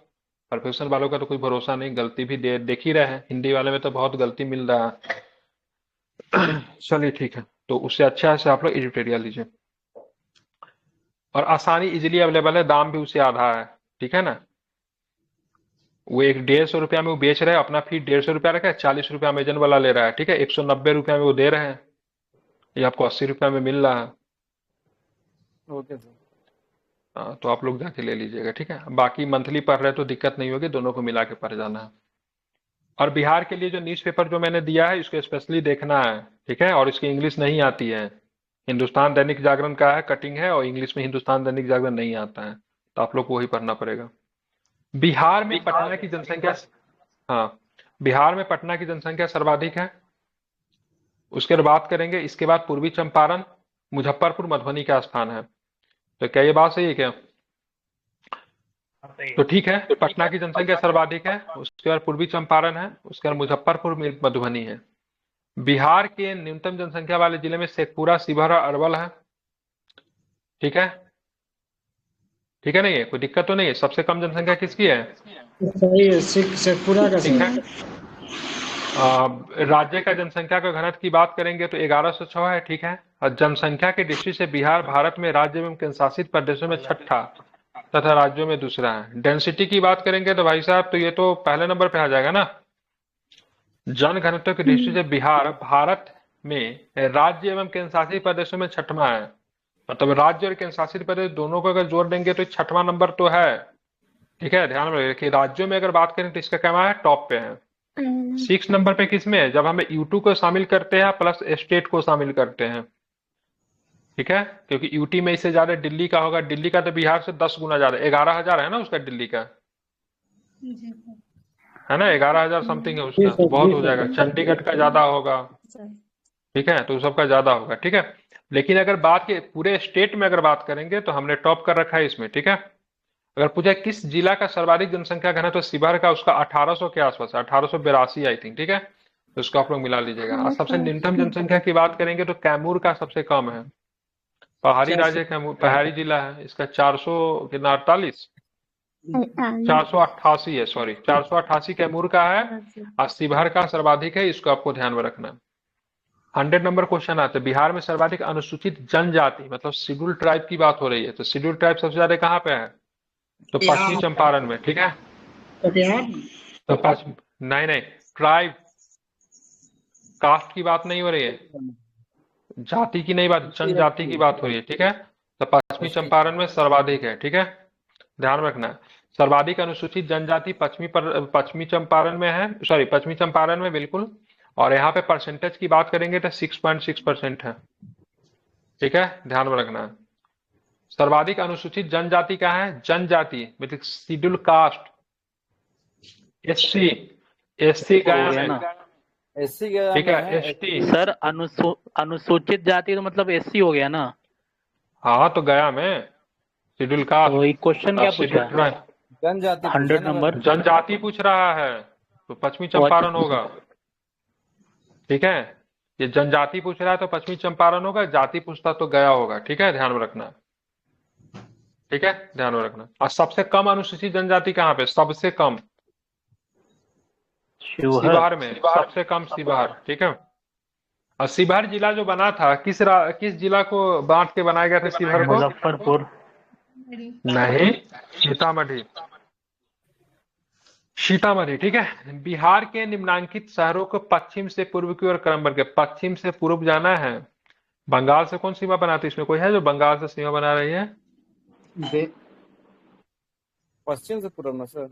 S1: परफेक्शन वालों का तो कोई भरोसा नहीं, गलती भी देख ही रहे हैं, हिंदी वाले में तो बहुत गलती मिल रहा है। चलिए ठीक है, तो उससे अच्छा है से आप लोग एडिटोरिया लीजिए, और आसानी इजीली अवेलेबल है, दाम भी उससे आधा है, ठीक है ना। वो 150 रुपया में वो बेच रहे हैं, अपना फी 150 रुपया रखा है, 40 रुपया अमेजन वाला ले रहा है, ठीक है। 190 रुपया में वो दे रहे हैं, ये आपको 80 रुपया में मिल रहा है।
S7: Okay sir.
S1: तो आप लोग जाके ले लीजिएगा, ठीक है। बाकी मंथली पढ़ रहे तो दिक्कत नहीं होगी, दोनों को मिला के पढ़ जाना है। और बिहार के लिए जो न्यूज़पेपर जो मैंने दिया है इसको स्पेशली देखना है, ठीक है। और इसकी इंग्लिश नहीं आती है, हिंदुस्तान दैनिक जागरण का है, कटिंग है, और इंग्लिश में हिंदुस्तान दैनिक जागरण नहीं आता है, तो आप लोग को वही पढ़ना पड़ेगा। बिहार में पटना की जनसंख्या, हाँ, बिहार में पटना की जनसंख्या सर्वाधिक है। उसके बाद बात करेंगे, इसके बाद पूर्वी चंपारण, मुजफ्फरपुर, मधुबनी का स्थान है। तो क्या ये बात सही है क्या? तो ठीक है, पटना की जनसंख्या सर्वाधिक है, उसके बाद पूर्वी चंपारण है, उसके बाद मुजफ्फरपुर, मधुबनी है। बिहार के न्यूनतम जनसंख्या वाले जिले में शेखपुरा, शिवहर और अरवल है, ठीक है। ठीक है, नहीं है कोई दिक्कत तो नहीं है। सबसे कम जनसंख्या किसकी है?
S6: सही है, शेखपुरा का
S1: ठीक
S6: सही
S1: है। राज्य का जनसंख्या का घनत्व की बात करेंगे तो 1106 है, ठीक है। और जनसंख्या की दृष्टि से बिहार भारत में राज्य एवं केंद्र शासित प्रदेशों में छठा तथा राज्यों में दूसरा है। डेंसिटी की बात करेंगे तो भाई साहब, तो ये तो पहले नंबर पे आ जाएगा ना। जन घनत्व की दृष्टि से बिहार भारत में राज्य एवं केंद्र शासित प्रदेशों में छठवां है। मतलब राज्य और केंद्र शासित प्रदेश दोनों को अगर जोड़ देंगे तो छठवां नंबर तो है, ठीक है। ध्यान में रखिए कि राज्यों में अगर बात करें तो इसका क्या है, टॉप पे है। 6 नंबर पे किसमें है? जब हमें यूटी को शामिल करते हैं प्लस स्टेट को शामिल करते हैं, ठीक है। क्योंकि यूटी में इससे ज्यादा दिल्ली का होगा, दिल्ली का तो बिहार से 10 गुना ज्यादा, 11,000 है ना उसका, दिल्ली का है ना, 11,000 समथिंग है उसका, तो बहुत हो जाएगा। चंडीगढ़ का ज्यादा होगा, ठीक है, तो सबका ज्यादा होगा, ठीक है। लेकिन अगर बात के पूरे स्टेट में अगर बात करेंगे तो हमने टॉप कर रखा है इसमें, ठीक है। अगर पूछा किस जिला का सर्वाधिक जनसंख्या घनत्व, तो शिवहर का, उसका 1800 के आसपास है, 1882 आई थिंक, ठीक है। तो उसको आप लोग मिला लीजिएगा। और सबसे न्यूनतम जनसंख्या की बाबात करेंगे तो कैमूर का सबसे कम है, पहाड़ी राज्य कैमूर, पहाड़ी जिला है, इसका 400 कितना 48 488 है, सॉरी 488 कैमूर का है, और शिवहर का सर्वाधिक है, इसको आपको ध्यान में रखना है। 100 नंबर क्वेश्चन आता है, बिहार में सर्वाधिक अनुसूचित जनजाति मतलब शेड्यूल ट्राइब की बात हो रही है, तो शेड्यूल ट्राइब सबसे ज्यादा कहाँ पे है? तो पश्चिमी चंपारण में, ठीक है। तो नहीं, ट्राइब, कास्ट की बात नहीं हो रही है, जाति की नहीं बात, जनजाति की बात हो रही है, ठीक है। तो पश्चिमी चंपारण में सर्वाधिक है, ठीक है, ध्यान रखना। सर्वाधिक अनुसूचित जनजाति पश्चिमी चंपारण में है, सॉरी पश्चिमी चंपारण में बिल्कुल। और यहाँ पे परसेंटेज की बात करेंगे तो 6.6% है, ठीक है, ध्यान में रखना। सर्वाधिक अनुसूचित जनजाति का है, जनजाति मतलब शेड्यूल कास्ट, एससी गया में,
S7: एससी गया,
S1: ठीक है, एसटी।
S4: सर अनुसूचित जाति तो मतलब एससी हो गया ना?
S1: हाँ, तो गया में शेड्यूल कास्ट।
S4: तो क्वेश्चन क्या पूछा है?
S7: जनजाति
S4: 100 नंबर
S1: जनजाति पूछ रहा है, तो पश्चिमी चंपारण होगा, ठीक है। ये जनजाति पूछ रहा है तो पश्चिमी चंपारण होगा, जाति पूछता तो गया होगा, ठीक है, ध्यान में रखना, ठीक है, ध्यान में रखना। और सबसे कम अनुसूचित जनजाति कहाँ पे? सबसे कम शिवहर में, सबसे कम शिवहर, ठीक है। और शिवहर जिला जो बना था किस जिला को बांट के बनाया गया था शिवहर को?
S4: मुजफ्फरपुर
S1: नहीं, सीतामढ़ी, ठीक है। बिहार के निम्नांकित शहरों को पश्चिम से पूर्व की ओर क्रमबद्ध के, पश्चिम से पूर्व जाना है। बंगाल से कौन सीमा बनाती है? इसमें कोई है जो बंगाल से सीमा बना रही है?
S7: पश्चिम से पूर्व में सर।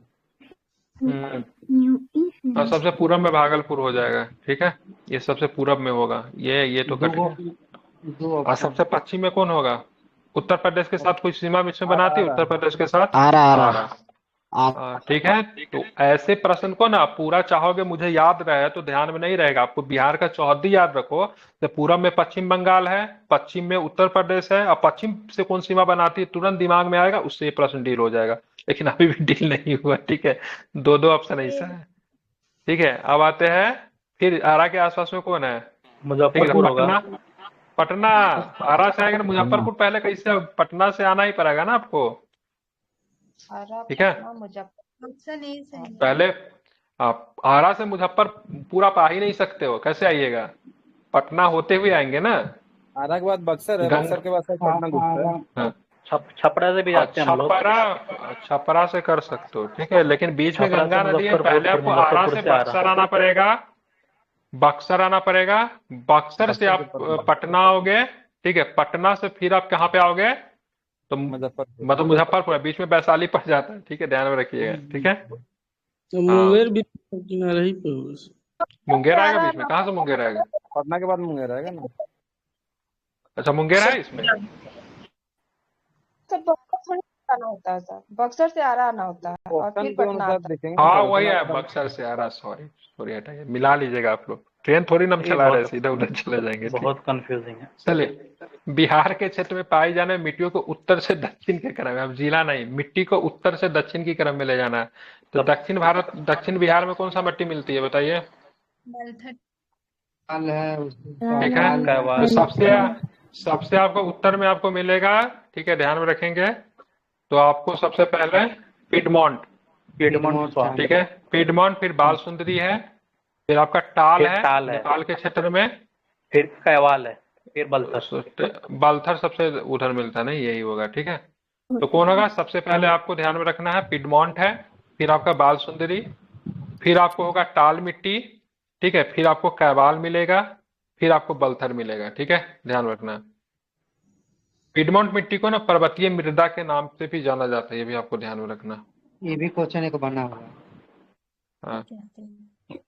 S1: और सबसे पूरब में भागलपुर हो जाएगा, ठीक है, ये सबसे पूरब में होगा, ये तो कट गया। और सबसे पश्चिम में कौन होगा? उत्तर प्रदेश के साथ कोई सीमा इसमें बनाती है? उत्तर प्रदेश के साथ आरा, ठीक है। तो ऐसे प्रश्न को ना पूरा चाहोगे मुझे याद रहे तो ध्यान में नहीं रहेगा, आपको बिहार का चौहद्दी याद रखो। तो पूरब में पश्चिम बंगाल है, पश्चिम में उत्तर प्रदेश है, और पश्चिम से कौन सीमा बनाती है तुरंत दिमाग में आएगा, उससे ये प्रश्न डील हो जाएगा। लेकिन अभी भी डील नहीं हुआ, ठीक है। दो दो ऑप्शन ऐसा है, ठीक है। अब आते हैं, फिर आरा के आसपास में कौन है? ठीक है,
S4: मुजफ्फरपुर होगा।
S1: पटना। पटना, आरा से आएंगे ना मुजफ्फरपुर, पहले कैसे पटना से आना ही पड़ेगा ना आपको, ठीक है।
S2: ऑप्शन ए सही है।
S1: पहले आप आरा से मुजफ्फरपुर आप आ ही नहीं सकते हो, कैसे आइएगा? पटना होते हुए आएंगे ना।
S7: आरा के बाद बक्सर है, बक्सर के बाद से पटना घुसता है।
S1: हाँ,
S4: छपरा से भी जाते हैं हम लोग।
S1: छपरा से कर सकते हो, ठीक है, लेकिन बीच में
S4: छपरा
S1: गंगा
S4: से
S1: नदी है।
S4: मुजफ्फरपुर,
S1: पहले
S4: फिर
S1: आपको आरा
S4: मुजफ्फरपुर
S1: से
S4: से आरा।
S1: बक्सर आना पड़ेगा, बक्सर आना पड़ेगा। बक्सर से आप पटना आओगे, ठीक है। पटना से फिर आप कहाँ पे आओगे? तो
S7: मुजफ्फरपुर।
S1: मतलब मुजफ्फरपुर है, बीच में वैशाली पड़ जाता है, ठीक है, ध्यान में रखिएगा, ठीक है।
S8: तो मुंगेर भी किनारे ही पे होगा।
S1: मुंगेर आएगा बीच में? कहाँ से मुंगेर आएगा?
S7: पटना के बाद मुंगेर आएगा ना।
S1: अच्छा, मुंगेर है इसमें?
S9: सर बक्सर थोड़ी आना होता है सर, बक्सर से आरा आना होता है और
S7: ऑप्शन
S9: फिर
S7: के
S9: पटना
S7: अनुसार
S9: आता है।
S7: देखेंगे।
S1: हाँ वही है, बक्सर से आरा। सॉरी सॉरी, हटाइए, मिला लीजिएगा आप लोग, ट्रेन थोड़ी ना हम
S4: ये
S1: चला रहे हैं,
S4: बहुत-
S1: सीधे उधर चले जाएंगे, ठीक।
S4: बहुत कंफ्यूजिंग है।
S1: चलिए, बिहार के क्षेत्र में पाई जाने वाली मिट्टियों को उत्तर से दक्षिण के क्रम में, अब जिला नहीं, मिट्टी को उत्तर से दक्षिण की क्रम में ले जाना है। तो दक्षिण बिहार में कौन सा मिट्टी मिलती है बताइए?
S2: बलथट।
S1: ठीक है,
S4: कहवा।
S1: तो सबसे आपको उत्तर में आपको मिलेगा, ठीक है, ध्यान में रखेंगे। तो आपको सबसे पहले पिडमोंट, ठीक है, पिडमोंट, फिर बाल सुंदरी है, फिर आपका टाल
S4: फिर
S1: है
S4: टाल है।
S1: नेपाल के क्षेत्र में,
S4: फिर कैवाल है, फिर बलथर।
S1: बाल्थर सबसे उधर मिलता है, नहीं यही होगा, ठीक है। तो कौन होगा? सबसे पहले आपको ध्यान में रखना है पिडमोंट है, फिर आपका बाल सुंदरी, फिर आपको होगा टाल मिट्टी, ठीक है, फिर आपको कैवाल मिलेगा, फिर आपको बलथर मिलेगा, ठीक है, ध्यान रखना है। पिडमोंट मिट्टी को ना पर्वतीय मृदा के नाम से भी जाना जाता है, ये भी आपको ध्यान में रखना।
S6: ये भी क्वेश्चन एक बना हुआ है।
S1: हाँ,
S5: कहते हैं।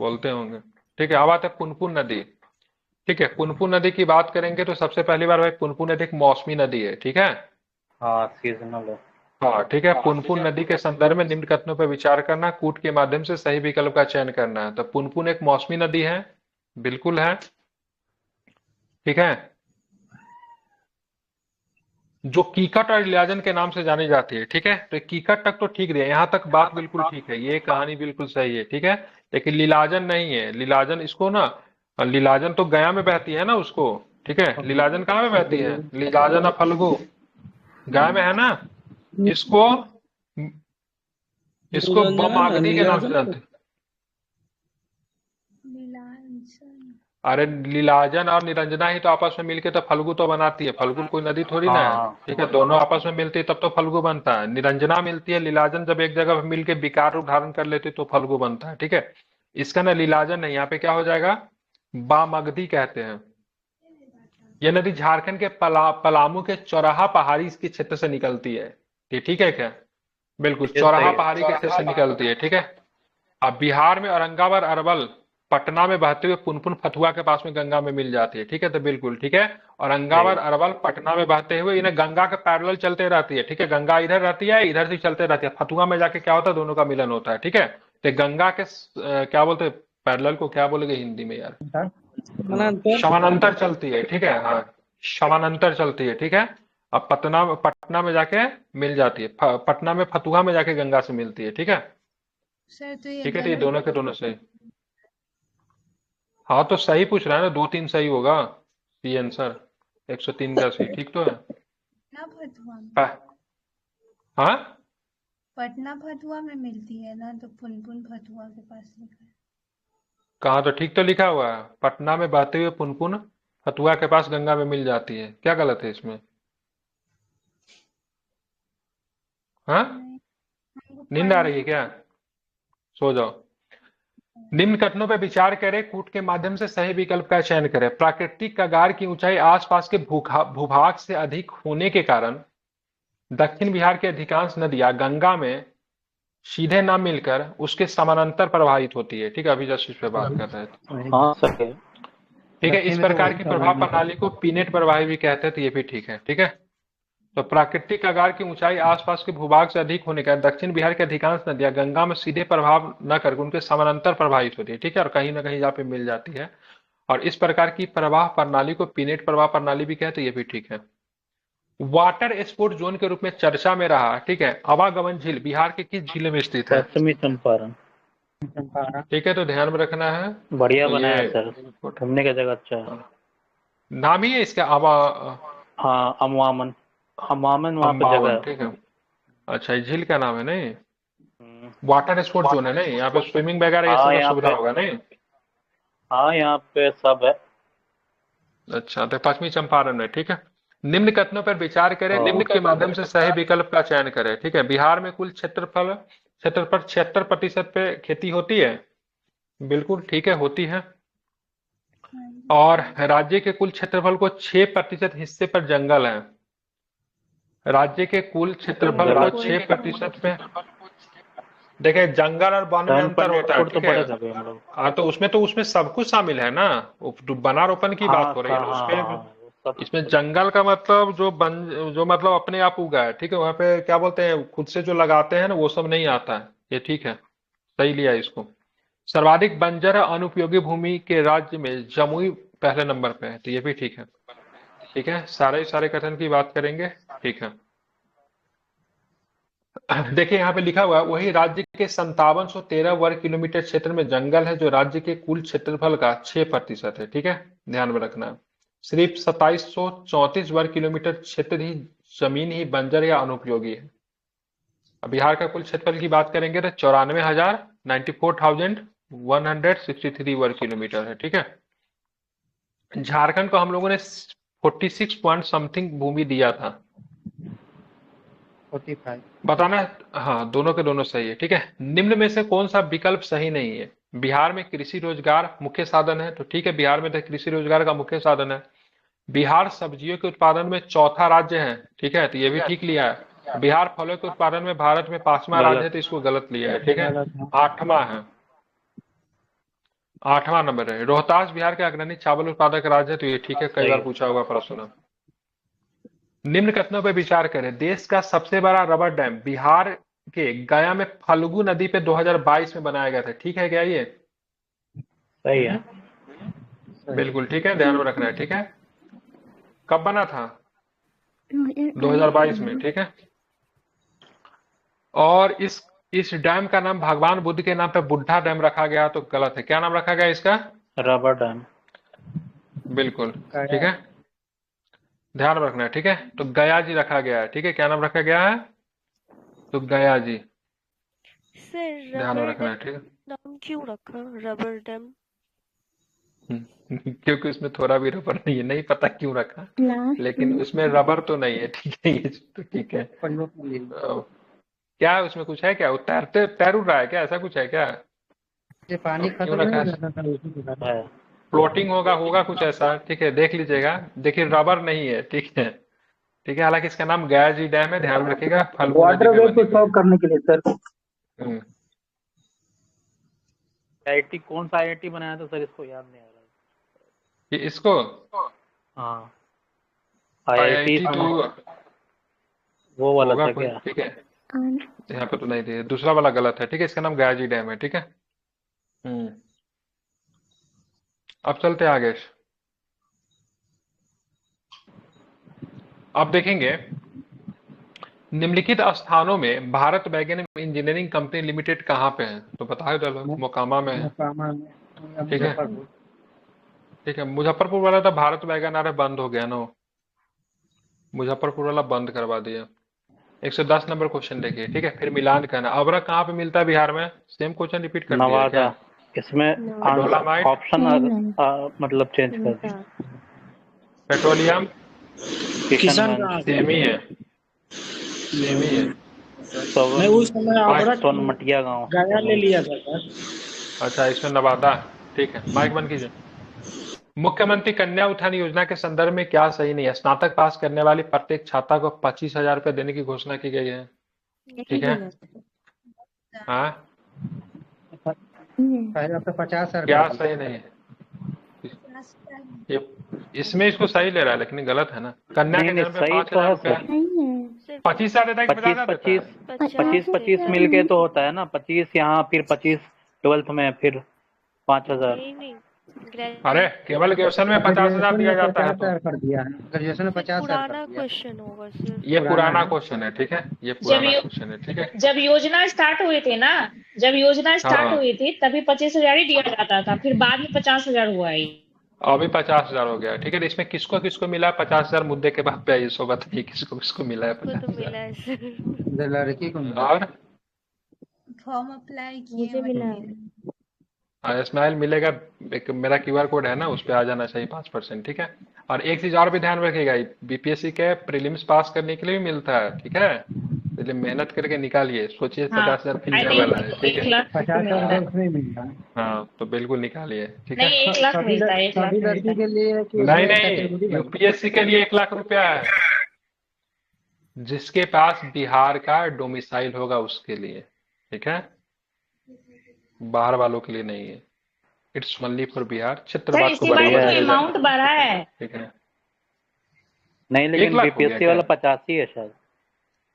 S1: बोलते होंगे, ठीक है। अब आते हैं पुनपुन नदी, ठीक है। पुनपुन नदी की बात करेंगे तो सबसे पहली बार भाई पुनपुन नदी एक मौसमी नदी है, ठीक है।
S4: हाँ, सीजनल है।
S1: हाँ, ठीक है। पुनपुन नदी के संदर्भ में निम्न कथनों पर विचार करना, कूट के माध्यम से सही विकल्प का चयन करना है। तो पुनपुन एक मौसमी नदी है, बिल्कुल है, ठीक है, जो कीकट और लीलाजन के नाम से जानी जाती है, ठीक है। तो कीकट तक तो ठीक है, यहाँ तक बात बिल्कुल ठीक है, ये कहानी बिल्कुल सही है, ठीक है। लेकिन लीलाजन नहीं है, लीलाजन इसको ना, लीलाजन तो गया में बहती है ना उसको, ठीक है। लीलाजन कहाँ में बहती है? लीलाजन फल्गु गया में है ना। इसको बमागनी के नाम से जानते हैं।
S2: नीलांचल।
S1: अरे लीलाजन और निरंजना ही तो आपस में मिलके तो फल्गु तो बनाती है, फल्गु कोई नदी थोड़ी ना है,
S4: हाँ।
S1: ठीक है। दोनों आपस में मिलती है तब तो फल्गु बनता है, निरंजना मिलती है, लीलाजन जब एक जगह मिलके विकार रूप धारण कर लेती है तो फल्गु बनता है, ठीक है। इसका ना लीलाजन नहीं, यहाँ पे क्या हो जाएगा? बामगदी कहते हैं। यह नदी झारखंड के पलामू के चौराहा पहाड़ी के क्षेत्र से निकलती है, ठीक है क्या? बिल्कुल,
S4: ये
S1: चौराहा
S4: सही है।
S1: पहाड़ी के क्षेत्र से निकलती है, ठीक है। अब बिहार में औरंगाबाद, अरवल, पटना में बहते हुए पुनपुन फतुहा के पास में गंगा में मिल जाती है, ठीक है। तो बिल्कुल ठीक है, औरंगाबाद, अरवल, पटना में बहते हुए इन्हें गंगा के पैरेलल चलते रहती है, ठीक है। गंगा इधर रहती है, इधर से चलते रहती है, फतुहा में जाके क्या होता है? दोनों का मिलन होता है, ठीक है। तो गंगा के क्या बोलते हैं पैरेलल को, क्या बोलेंगे हिंदी में यार? समानांतर चलती है, ठीक है। हाँ, समानांतर चलती है, ठीक है। अब पटना में जाके मिल जाती है, पटना में फतुहा में जाके गंगा से मिलती है, ठीक है।
S2: सर तो ये
S1: ठीक है, तो ये
S2: गलत
S1: दोनों के दोनों सही। हाँ तो सही पूछ रहा है ना, 2-3 सही होगा सी आंसर, 103 का सही, ठीक तो है।
S2: पटना फतुआ में।
S1: हाँ,
S2: पटना फतुआ में मिलती है ना, तो पुनपुन फतुआ के पास लिखा है।
S1: कहाँ? तो ठीक तो लिखा हुआ है, पटना में बहते हुए पुनपुन फतुहा के पास गंगा में मिल जाती है, क्या गलत है इसमें? हाँ,
S2: हमको
S1: नींद आ रही है क्या? सो जाओ। निम्न कथनों पर विचार करें, कूट के माध्यम से सही विकल्प का चयन करें। प्राकृतिक कगार की ऊंचाई आसपास के भूभाग से अधिक होने के कारण दक्षिण बिहार की अधिकांश नदियां गंगा में सीधे न मिलकर उसके समानांतर प्रवाहित होती है, ठीक है। अभी जस्ट इस पे बात कर रहे थे,
S4: हाँ सर है।
S1: ठीक है। इस प्रकार की प्रभाव प्रणाली को पीनेट प्रवाही भी कहते हैं, तो ये भी ठीक है, ठीक है। तो प्राकृतिक कगार की ऊंचाई आसपास के भूभाग से अधिक होने का दक्षिण बिहार की अधिकांश नदियां गंगा में सीधे प्रभाव न करके उनके समानांतर प्रवाहित होती है, ठीक है, और कहीं ना कहीं जहाँ पे मिल जाती है। और इस प्रकार की प्रवाह प्रणाली को पीनेट प्रवाह प्रणाली भी कहते हैं, ये भी ठीक है। वाटर स्पोर्ट जोन के रूप में चर्चा में रहा, ठीक है, आवागमन झील बिहार के किस जिले में स्थित है?
S4: पश्चिमी चंपारण।
S1: ठीक है, तो ध्यान में रखना है।
S4: बढ़िया
S1: तो
S4: बनाया
S1: ये
S4: सर, घूमने का जगह अच्छा है।
S1: नाम ही है इसका
S4: हाँ, अमवामन वहाँ पे जगह
S1: अम्बावन,
S4: है।
S1: ठीक है। अच्छा, ये झील का नाम है नहीं?
S4: हम्म।
S1: वाटर स्पोर्ट जोन है नहीं? यहाँ पे स्विमिंग वगैरह ये
S4: हाँ,
S1: सब का
S4: यहाँ
S1: सुविधा
S4: पे
S1: होगा नहीं?
S4: हाँ यहाँ पे सब है।
S1: अच्छा, तो पश्चिमी चंपारण में, ठीक है। निम्न कथनों पर विचार करें,
S4: हाँ।
S1: कूट के माध्यम से सही विकल्प का चयन करें, ठीक है। बिहार में कुल क्षेत्रफल 76% पे खेती होती है, बिल्कुल ठीक है, होती है। और राज्य के कुल क्षेत्रफल को 6% हिस्से पर जंगल है। राज्य के कुल क्षेत्रफल को 6% पे, देखिए जंगल और वन में अंतर होता है,
S4: 7.84 तो
S1: ठीक है।
S4: पढ़े थे हम लोग।
S1: हाँ, तो उसमें सब कुछ शामिल है ना, वो वनारोपण की बात हो रही है ना उसपे।
S4: सब
S1: इसमें जंगल का मतलब जो मतलब अपने आप उगा है, ठीक है। वहां पे क्या बोलते हैं, खुद से जो लगाते हैं ना, वो सब नहीं आता है, ये ठीक है, सही लिया इसको। सर्वाधिक बंजर अनुपयोगी भूमि के राज्य में जमुई पहले नंबर पे है, तो ये भी ठीक है, ठीक है। सारे कथन की बात करेंगे, ठीक है। देखिए यहाँ पे लिखा हुआ है, वही राज्य के 5713 वर्ग किलोमीटर क्षेत्र में जंगल है, जो राज्य के कुल क्षेत्रफल का 6% है, ठीक है, ध्यान में रखना है। सिर्फ 2734 वर्ग किलोमीटर क्षेत्र ही जमीन ही बंजर या अनुपयोगी है। अब बिहार का कुल क्षेत्रफल की बात करेंगे तो 94,163 वर्ग किलोमीटर है, ठीक है। झारखंड को हम लोगों ने 46 पॉइंट समथिंग भूमि दिया था,
S6: 45।
S1: बताना है। हाँ, दोनों के दोनों सही है, ठीक है। निम्न में से कौन सा विकल्प सही नहीं है? बिहार में कृषि रोजगार मुख्य साधन है, तो ठीक है, बिहार में तो कृषि रोजगार का मुख्य साधन है। बिहार सब्जियों के उत्पादन में चौथा राज्य है, ठीक है, तो ये भी ठीक लिया है। बिहार फलों के उत्पादन में भारत में 5वां राज्य है, तो इसको गलत लिया है, ठीक है, 8वां है, 8वां नंबर है। रोहतास बिहार के अग्रणी चावल उत्पादक राज्य है, तो ये ठीक है, कई बार पूछा हुआ प्रश्न। निम्न कथनों पर विचार करें, देश का सबसे बड़ा रबर डैम बिहार के गया में फल्गु नदी पे 2022 में बनाया गया था, ठीक है क्या ये?
S4: सही है।
S1: बिल्कुल ठीक है, ध्यान में रखना है, ठीक है। कब बना था? 2022 में, ठीक है। और इस डैम का नाम भगवान बुद्ध के नाम पे बुद्धा डैम रखा गया, तो गलत है। क्या नाम रखा गया इसका?
S4: Rubber dam.
S1: बिल्कुल ठीक है, ध्यान रखना है, ठीक है। तो गया जी रखा गया है, ठीक है। क्या नाम रखा गया है? तो गया जी,
S5: सर
S1: ध्यान में
S5: रबर
S1: रखना है,
S5: डैम
S1: ठीक है।
S5: नाम क्यों रखा रबर डैम?
S1: क्योंकि उसमें थोड़ा भी रबर नहीं है, नहीं पता क्यों रखा, लेकिन उसमें रबर तो नहीं है, ठीक है, ये तो ठीक है। क्या है उसमें, कुछ है क्या? वो तैर उड़ रहा है क्या, ऐसा कुछ है क्या?
S6: ये पानी
S1: क्यों
S6: खत्म
S1: रखा
S6: नहीं
S1: है?
S6: हो रहा था उसी के बाद।
S4: है।
S1: फ्लोटिंग होगा कुछ ऐसा, ठीक है, देख लीजिएगा। देखिए रबर नहीं है, ठीक है, ठीक है। हालांकि इसका नाम गया जी डैम है, ध्यान रखिएगा, फल्गु नदी पे बनी हुई है।
S6: करने के लिए सर।
S1: हम्म,
S4: आईआईटी कौन सा आईआईटी बनाया था सर, इसको याद नहीं आ रहा।
S1: कि इसको
S4: हाँ,
S1: आईआईटी
S4: आईआईटी
S1: तो
S4: वो वाला
S1: होगा
S4: था
S1: कोई,
S4: क्या?
S1: ठीक है, यहाँ पे तो नहीं दिया, दूसरा वाला गलत है, ठीक है। इसका नाम गया जी डैम है, ठीक है। अब चलते हैं आगे। अब देखेंगे, निम्नलिखित स्थानों में भारत वैज्ञानिक इंजीनियरिंग कंपनी लिमिटेड कहाँ पे है? तो बताओ चलो, मोकामा में है,
S6: मोकामा में,
S1: ठीक है,
S6: मुजफ्फरपुर।
S1: ठीक है। मुजफ्फरपुर वाला तो भारत वैगनार बंद हो गया ना, मुजफ्फरपुर वाला बंद करवा दिया। 110 नंबर क्वेश्चन देखिए, ठीक है। फिर मिलान कहना, अबरक कहाँ पे मिलता है बिहार में? सेम क्वेश्चन रिपीट कर दिया है क्या?
S4: नवादा। इसमें
S1: डोलामाइट,
S4: ऑप्शन मतलब चेंज कर दी।
S1: पेट्रोलियम,
S6: किशनगंज।
S1: सेम ही है, सेम ही है।
S6: नहीं, उस समय अबरक
S4: मटिया गाँव
S6: गया ले लिया था सर।
S1: अच्छा, इसमें नवादा, ठीक है। माइक बंद कीजिए। मुख्यमंत्री कन्या उत्थान योजना के संदर्भ में क्या सही नहीं है? स्नातक पास करने वाली प्रत्येक छात्रा को 25,000 रुपए देने की घोषणा की गई है, ठीक है। हाँ,
S6: पहले तो 50,000
S1: क्या सही नहीं है? ये इसमें इसको सही ले रहा है, लेकिन गलत है ना। कन्या के जन्म पे
S4: सही
S1: 5,000
S4: तो है
S1: रुपया, 25,000 देता है कि 50,000 देता है?
S4: 25 मिलके तो होता है ना, 25 यहाँ फिर 25 12th में फिर 5,000।
S5: नहीं
S1: अरे केवल ग्रेजुएशन में 50,000 दिया जाता है तो
S6: कर दिया है, ग्रेजुएशन में 50,000 कर
S5: पुराना
S6: दिया।
S5: क्वेश्चन होगा सर।
S1: ये पुराना क्वेश्चन है, ठीक है, ये पुराना क्वेश्चन है, ठीक है।
S9: जब योजना स्टार्ट हुई थी ना, जब योजना स्टार्ट
S1: हाँ।
S9: हुई थी तभी 25,000 ही दिया जाता था, फिर बाद में 50,000 हुआ है।
S1: अभी 50,000 हो गया, ठीक है। तो इसमें किसको किसको मिला 50,000? मुद्दे के बाद पे सो बताइए किसको किसको मिला है
S5: को तो
S1: 50,000?
S5: मिला है सर।
S6: लड़की को मिला।
S1: और
S2: फॉर्म अप्लाई किए
S5: मुझे मिला है।
S2: वही।
S1: स्माइल मिलेगा। एक मेरा QR कोड है ना, उस पे आ जाना चाहिए 5%, ठीक है। और एक चीज और भी ध्यान रखिएगा, BPSC के प्रीलिम्स पास करने के लिए भी मिलता है, ठीक है। इसलिए मेहनत करके निकालिए, सोचिए
S9: हाँ,
S1: 50,000
S9: आई
S1: फिजिकल है,
S9: थिंक
S1: ठीक
S9: 1
S1: है।
S9: लाख को मिलता
S6: 50,000
S9: है।
S6: उसमें मिलता है।
S1: हाँ तो बिल्कुल निकालिए, ठीक है।
S9: नहीं, 1 लाख
S6: सभी
S9: मिलता है, 1 लाख
S6: सभी
S9: मिलता
S6: लड़की
S9: है।
S6: के लिए कि
S1: नहीं
S6: उसमें
S1: नहीं,
S6: कैटेगरी बनी?
S1: UPSC के लिए 1 लाख रुपया है, जिसके पास बिहार का डोमिसाइल होगा उसके लिए, ठीक है। बाहर वालों के लिए नहीं है। It's only for Bihar. चित्र
S9: सर
S1: बात को
S9: इसी बार
S1: बराबर
S9: तो
S1: किया जाए,
S9: अमाउंट बढ़ा है।
S1: ठीक है।
S4: नहीं,
S1: 1
S4: लेकिन
S1: लाख हो गया
S4: बीपीएससी वाला
S1: क्या?
S4: 85 है शायद।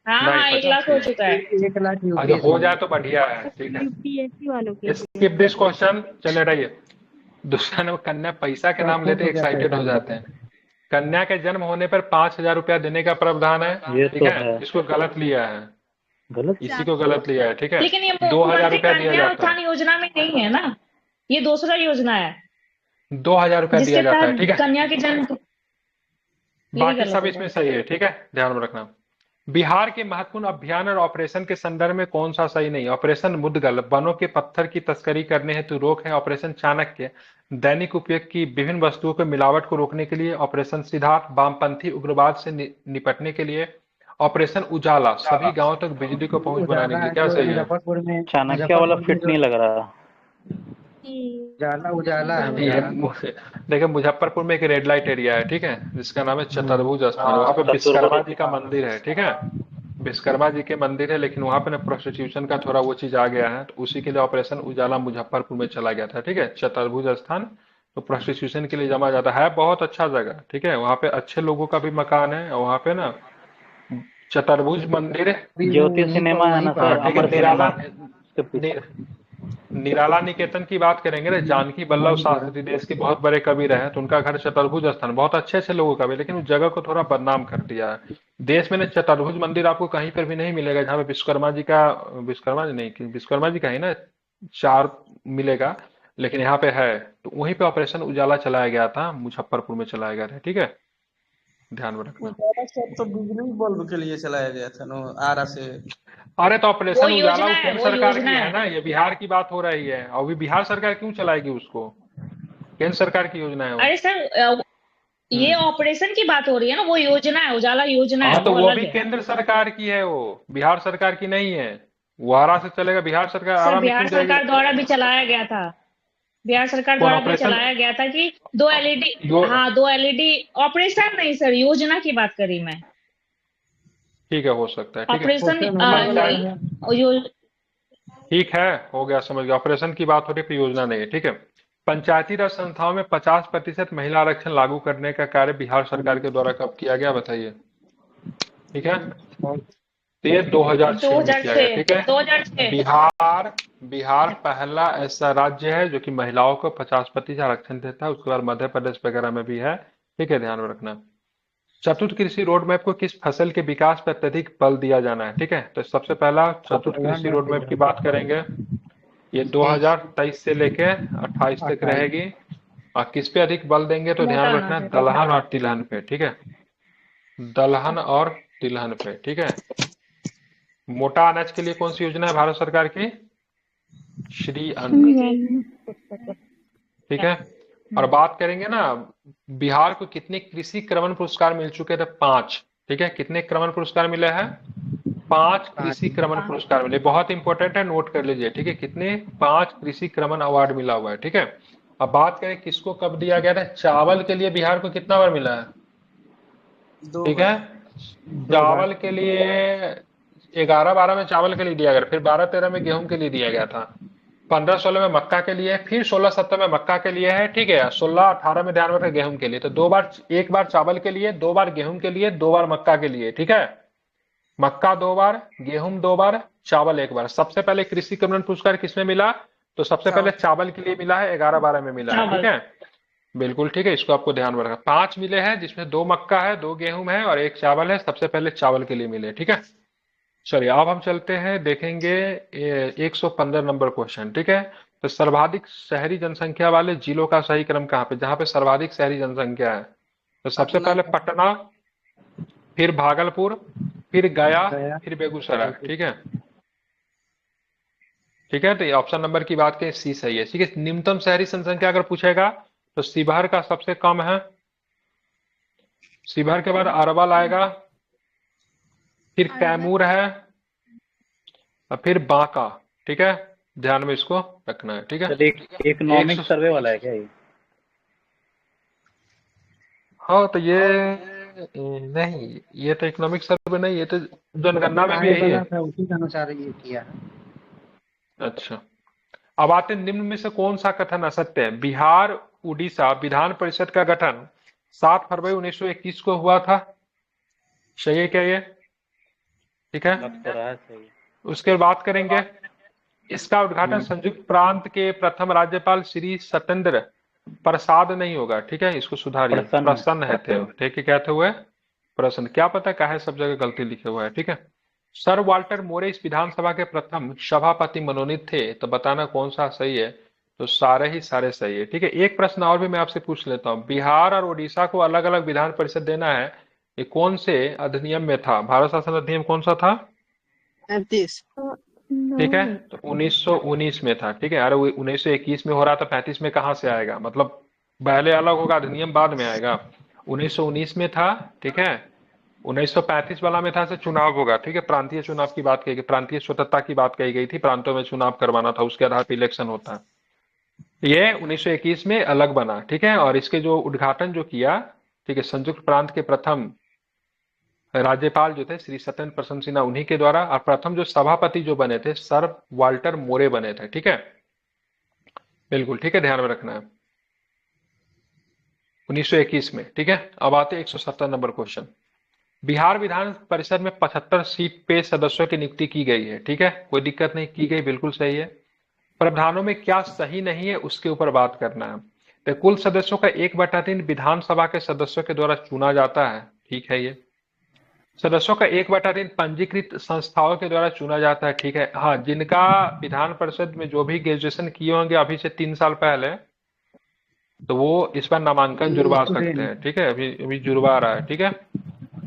S9: हाँ
S1: नहीं,
S9: हाँ, 1 लाख
S1: 85
S9: हो
S1: है।
S9: चुका है।
S6: 1 लाख
S1: अगर
S6: यूपीएससी
S1: हो
S6: में।
S1: जाए तो बढ़िया है, ठीक है।
S5: यूपीएससी वालों के लिए।
S1: स्किप दिस क्वेश्चन, चले रहिए। दूसरा नंबर, कन्या पैसा के नाम लेते एक्साइटेड हो जाते हैं। कन्या के जन्म होने पर 5,000 रुपया देने का प्रावधान है,
S4: ये
S1: ठीक
S4: तो
S1: है।
S4: है।
S1: इसको गलत लिया है,
S4: गलत।
S1: इसी को गलत लिया है, ठीक है।
S9: लेकिन ये
S1: 2,000
S9: मुख्यमंत्री
S1: रुपया दिया
S9: कन्या
S1: जाता
S9: उत्थान
S1: है,
S9: योजना में नहीं है ना, ये दूसरा योजना है
S1: 2,000 रुपया दिया
S9: जिसके
S1: जाता है,
S9: तहत
S1: ठीक है।
S9: कन्या के जन्म। यही
S1: बाकी
S9: गलत
S1: सब
S9: होगा।
S1: इसमें सही है, ठीक है, ध्यान में रखना। बिहार के महत्वपूर्ण अभियान और ऑपरेशन के संदर्भ में कौन सा सही नहीं? ऑपरेशन मुद्गल, वनों के पत्थर की तस्करी करने हेतु रोक है। ऑपरेशन चाणक्य, दैनिक उपयोग की विभिन्न वस्तुओं के मिलावट को रोकने के लिए। ऑपरेशन सिद्धार्थ, वामपंथी उग्रवाद से निपटने के लिए। ऑपरेशन उजाला, सभी गांवों तक बिजली को पहुंच बनाने के लिए। क्या
S6: जो
S1: सही है?
S6: मुजफ्फरपुर में
S4: चाणक्य वाला फिट नहीं लग रहा।
S6: उजाला उजाला है
S1: ये
S6: उजाला।
S1: देखिए, मुजफ्फरपुर में एक रेड लाइट एरिया है, ठीक है, जिसका नाम है चतुर्भुज स्थान। वहां पे विश्वकर्मा जी का मंदिर है, ठीक है। विश्वकर्मा जी के मंदिर है, लेकिन वहां पे ना प्रोस्टिट्यूशन का थोड़ा वो चीज आ गया है, तो उसी के लिए ऑपरेशन उजाला मुजफ्फरपुर में चला गया था, ठीक है। चतुर्भुज स्थान, तो प्रोस्टिट्यूशन के लिए जमा जाता है। बहुत अच्छा जगह, ठीक है। वहां पे अच्छे लोगों का भी मकान है, और वहां पे ना चतुर्भुज मंदिर है,
S4: ज्योति सिनेमा है ना सर,
S1: ठीक है।
S4: अमर
S1: निराला
S4: सिनेमा उसके पीछे।
S1: निराला निकेतन की बात करेंगे ना, जानकी वल्लभ शास्त्री देश के बहुत बड़े कवि रहे हैं, तो उनका घर चतुर्भुज स्थान, बहुत अच्छे अच्छे लोगों का भी, लेकिन उस जगह को थोड़ा बदनाम कर दिया है। देश में ना चतुर्भुज मंदिर आपको कहीं पर भी नहीं मिलेगा जहाँ पे विश्वकर्मा जी नहीं, विश्वकर्मा जी का ही ना 4 मिलेगा, लेकिन यहाँ पे है। तो वहीं पे ऑपरेशन उजाला चलाया गया था, मुजफ्फरपुर में चलाया गया था, ठीक है, ध्यान में रखना।
S3: तो बिजली बल्ब के लिए चलाया गया था ना, आरा से।
S1: अरे तो
S9: वो
S1: ऑपरेशन उजाला
S9: योजना
S1: वो
S9: है,
S1: केंद्र
S9: वो
S1: सरकार
S9: योजना
S1: की है
S9: है।
S1: ना, ये बिहार की बात हो रही है। और भी बिहार सरकार क्यों चलाएगी उसको? केंद्र सरकार की योजना है वो।
S9: अरे सर, ये ऑपरेशन की बात हो रही है ना, वो योजना है, उजाला योजना है,
S1: हाँ तो
S9: वो
S1: वो
S9: अलग
S1: भी
S9: है।
S1: केंद्र सरकार की है, वो बिहार सरकार की नहीं है। वो आरा से चलेगा, बिहार सरकार
S9: सर
S1: आरा में
S9: बिहार
S1: क्यों जाएगी?
S9: सरकार द्वारा भी चलाया गया था, बिहार सरकार
S1: कौन
S9: द्वारा भी
S1: ऑपरेशन?
S9: चलाया गया था कि 2 एलईडी।
S1: यो
S9: हाँ, 2 एलईडी। ऑपरेशन नहीं सर, योजना की बात करी मैं।
S1: ठीक है, हो सकता है, ठीक है।
S9: ऑपरेशन
S1: ठीक है, हो गया, समझ गया। ऑपरेशन की बात हो रही है, योजना नहीं है, ठीक है। पंचायती राज संस्थाओं में 50% महिला आरक्षण लागू करने का कार्य बिहार सरकार के द्वारा कब किया गया, बताइए, ठीक है। तो ये 2006 में किया गया, ठीक है।
S9: 2006।
S1: बिहार पहला ऐसा राज्य है जो कि महिलाओं को 50% आरक्षण देता है। उसके बाद मध्य प्रदेश वगैरह में भी है, ठीक है, ध्यान में रखना। चतुर्थ कृषि रोड मैप को किस फसल के विकास पर अत्यधिक बल दिया जाना है, ठीक है। तो सबसे पहला चतुर्थ कृषि रोड मैप की बात करेंगे, ये 2023 से लेके 28 तक रहेगी। और किस पे अधिक बल देंगे, तो ध्यान रखना दलहन और तिलहन पे, ठीक है, दलहन और तिलहन पे, ठीक है। मोटा अनाज के लिए कौन सी योजना है भारत सरकार की? श्री अन्न, ठीक है। और बात करेंगे ना, बिहार को कितने कृषि क्रमण पुरस्कार मिल चुके थे? 5, ठीक है। कितने क्रमण पुरस्कार मिले हैं? 5 कृषि क्रमण पुरस्कार मिले। बहुत इंपॉर्टेंट है, नोट कर लीजिए, ठीक है। कितने? 5 कृषि क्रमण अवार्ड मिला हुआ है, ठीक है। अब बात करें किसको कब दिया गया था। चावल के लिए बिहार को कितना बार मिला है, ठीक है। चावल के लिए 11-12 में चावल के लिए दिया गया, फिर 12-13 में गेहूं के लिए दिया गया था, 15-16 में मक्का के लिए, फिर 16-17 में मक्का के लिए है, ठीक है। 16-18 में ध्यान रखें गेहूं के लिए। तो 2 बार, 1 बार चावल के लिए, 2 बार गेहूं के लिए, 2 बार मक्का के लिए, ठीक है। मक्का 2 बार, गेहूं 2 बार, चावल 1 बार। सबसे पहले कृषि क्रमण पुरस्कार किसमें मिला? तो सबसे पहले चावल के लिए मिला है, 11-12 में मिला है, ठीक
S9: चावल।
S1: है, बिल्कुल ठीक है, इसको आपको ध्यान में रखना। 5 मिले हैं जिसमें 2 मक्का है, 2 गेहूं है और 1 चावल है, सबसे पहले चावल के लिए मिले, ठीक है। चलिए अब हम चलते हैं, देखेंगे 115 नंबर क्वेश्चन, ठीक है। तो सर्वाधिक शहरी जनसंख्या वाले जिलों का सही क्रम कहाँ पे, जहां पे सर्वाधिक शहरी जनसंख्या है। तो सबसे पहले पटना, फिर भागलपुर, फिर गया, फिर बेगूसराय, ठीक है। ठीक है, तो ये ऑप्शन नंबर की बात करें, सी सही है, ठीक है। न्यूनतम शहरी जनसंख्या अगर पूछेगा तो शिवहर का सबसे कम है, शिवहर के बाद अरवल आएगा, फिर कैमूर है और फिर बांका, ठीक है, ध्यान में इसको रखना है, ठीक है।
S4: चलिए इकोनॉमिक सर्वे वाला है क्या ये?
S1: हाँ तो ये नहीं, ये तो इकोनॉमिक सर्वे नहीं, ये तो जनगणना में भी यही है।
S6: उसी के अनुसार ये किया है।
S1: अच्छा, अब आते हैं, निम्न में से कौन सा कथन असत्य है। बिहार उड़ीसा विधान परिषद का गठन 7 फरवरी 1921 को हुआ था, सही है क्या ये, ठीक है।
S4: लग तो रहा है सही।
S1: उसके बात करेंगे, इसका उद्घाटन संयुक्त प्रांत के प्रथम राज्यपाल श्री सत्येंद्र प्रसाद नहीं होगा, ठीक है, इसको सुधारिए, प्रसन्न है थे, ठीक है, क्या थे हुए, प्रसन्न, क्या पता क्या है, सब जगह गलती लिखे हुआ है, ठीक है। सर वाल्टर मोरे इस विधानसभा के प्रथम सभापति मनोनीत थे, तो बताना कौन सा सही है। तो सारे ही सारे सही है, ठीक है। एक प्रश्न और भी मैं आपसे पूछ लेता हूँ, बिहार और उड़ीसा को अलग अलग विधान परिषद देना है, ये कौन से अधिनियम में था, भारत शासन अधिनियम कौन सा था,
S3: 35।
S1: ठीक है, तो 1919 में था, ठीक है। अरे 1921 में हो रहा था, 35 में कहाँ से आएगा, मतलब पहले अलग होगा अधिनियम, बाद में आएगा। 1919 में था, ठीक है, 1935 वाला में था से चुनाव होगा, ठीक है, प्रांतीय चुनाव की बात कही गई, प्रांतीय स्वतंत्रता की बात कही गई थी, प्रांतों में चुनाव करवाना था, उसके आधार पर इलेक्शन होता है। ये 1921 में अलग बना, ठीक है, और इसके जो उद्घाटन जो किया, ठीक है, संयुक्त प्रांत के प्रथम राज्यपाल जो थे श्री सत्येंद्र प्रसन्न सिन्हा, उन्हीं के द्वारा, और प्रथम जो सभापति जो बने थे सर वाल्टर मोरे बने थे, ठीक है, बिल्कुल ठीक है, ध्यान में रखना है, 1921 में, ठीक है। अब आते हैं 170 नंबर क्वेश्चन। बिहार विधान परिषद में 75 सीट पे सदस्यों की नियुक्ति की गई है, ठीक है, कोई दिक्कत नहीं, की गई, बिल्कुल सही है। प्रावधानों में क्या सही नहीं है उसके ऊपर बात करना है। तो कुल सदस्यों का 1/3 विधानसभा के सदस्यों के द्वारा चुना जाता है, ठीक है, ये सदस्यों का 1/3 पंजीकृत संस्थाओं के द्वारा चुना जाता है, ठीक है। हाँ, जिनका विधान परिषद में जो भी ग्रेजुएशन किए होंगे अभी से 3 साल पहले, तो वो इस बार नामांकन जुड़वा सकते हैं, ठीक है, अभी जुड़वा रहा है, ठीक है।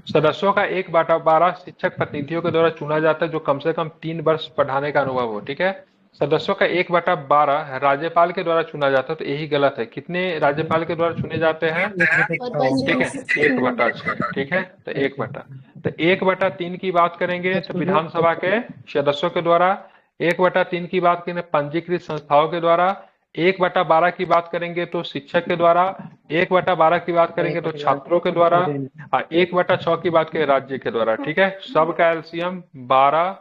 S1: सदस्यों का 1/12 शिक्षक प्रतिनिधियों के द्वारा चुना जाता है, जो कम से कम 3 वर्ष पढ़ाने का अनुभव हो, ठीक है। सदस्यों का 1/12 राज्यपाल के द्वारा चुना जाता है, तो यही गलत है, कितने राज्यपाल के द्वारा चुने जाते हैं, ठीक है, 1/6, ठीक है, तो 1/3 की बात करेंगे तो विधानसभा के सदस्यों के द्वारा, 1/3 की बात करें पंजीकृत संस्थाओं के द्वारा, 1/12 की बात करेंगे तो शिक्षक के द्वारा, 1/12 की बात करेंगे तो छात्रों के द्वारा, 1/6 की बात करें राज्य के द्वारा, ठीक है। सब का एलसीएम 12,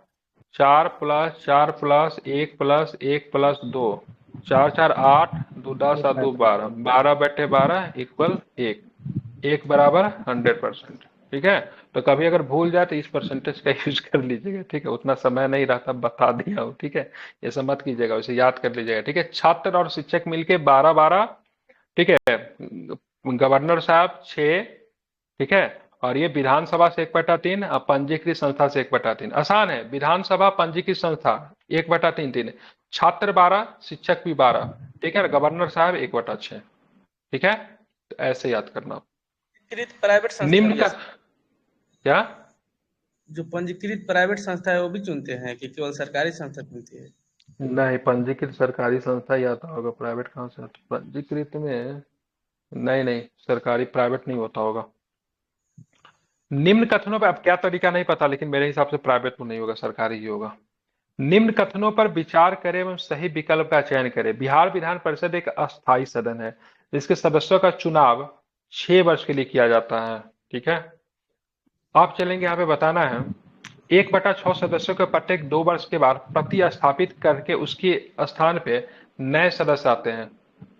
S1: 4 + 4 + 1 + 1 + 2, 4 4 8, 2 10 और 2 12, 12/12 = 1, 1 बराबर 100%, ठीक है। तो कभी अगर भूल जाए तो इस परसेंटेज का यूज कर लीजिएगा, ठीक है, उतना समय नहीं रहता, बता दिया हूँ, ठीक है, ये सब मत कीजिएगा, उसे याद कर लीजिएगा, ठीक है। छात्र और शिक्षक मिलके 12-12, ठीक है, गवर्नर साहब 6, ठीक है, और ये विधानसभा से 1/3 और पंजीकृत संस्था से 1/3, आसान है, विधानसभा पंजीकृत संस्था 1/3, छात्र 12, शिक्षक भी 12, ठीक है, गवर्नर साहब 1/6, ठीक है, तो ऐसे याद करना।
S8: प्राइवेट संस्था
S1: निम्न का क्या,
S8: जो पंजीकृत प्राइवेट संस्था है वो भी चुनते हैं कि केवल सरकारी संस्था चुनती है?
S1: नहीं, पंजीकृत सरकारी संस्था ही आता होगा, प्राइवेट कहाँ से आता, पंजीकृत में नहीं, सरकारी प्राइवेट नहीं होता होगा। निम्न कथनों पर, अब क्या तरीका नहीं पता, लेकिन मेरे हिसाब से प्राइवेट में नहीं होगा, सरकारी ही होगा। निम्न कथनों पर विचार करें एवं सही विकल्प का चयन करें। बिहार विधान परिषद एक अस्थायी सदन है, जिसके सदस्यों का चुनाव 6 वर्ष के लिए किया जाता है, ठीक है। आप चलेंगे, यहाँ पे बताना है 1/6 सदस्यों के प्रत्येक 2 वर्ष के बाद प्रतिस्थापित करके उसके स्थान पे नए सदस्य आते हैं,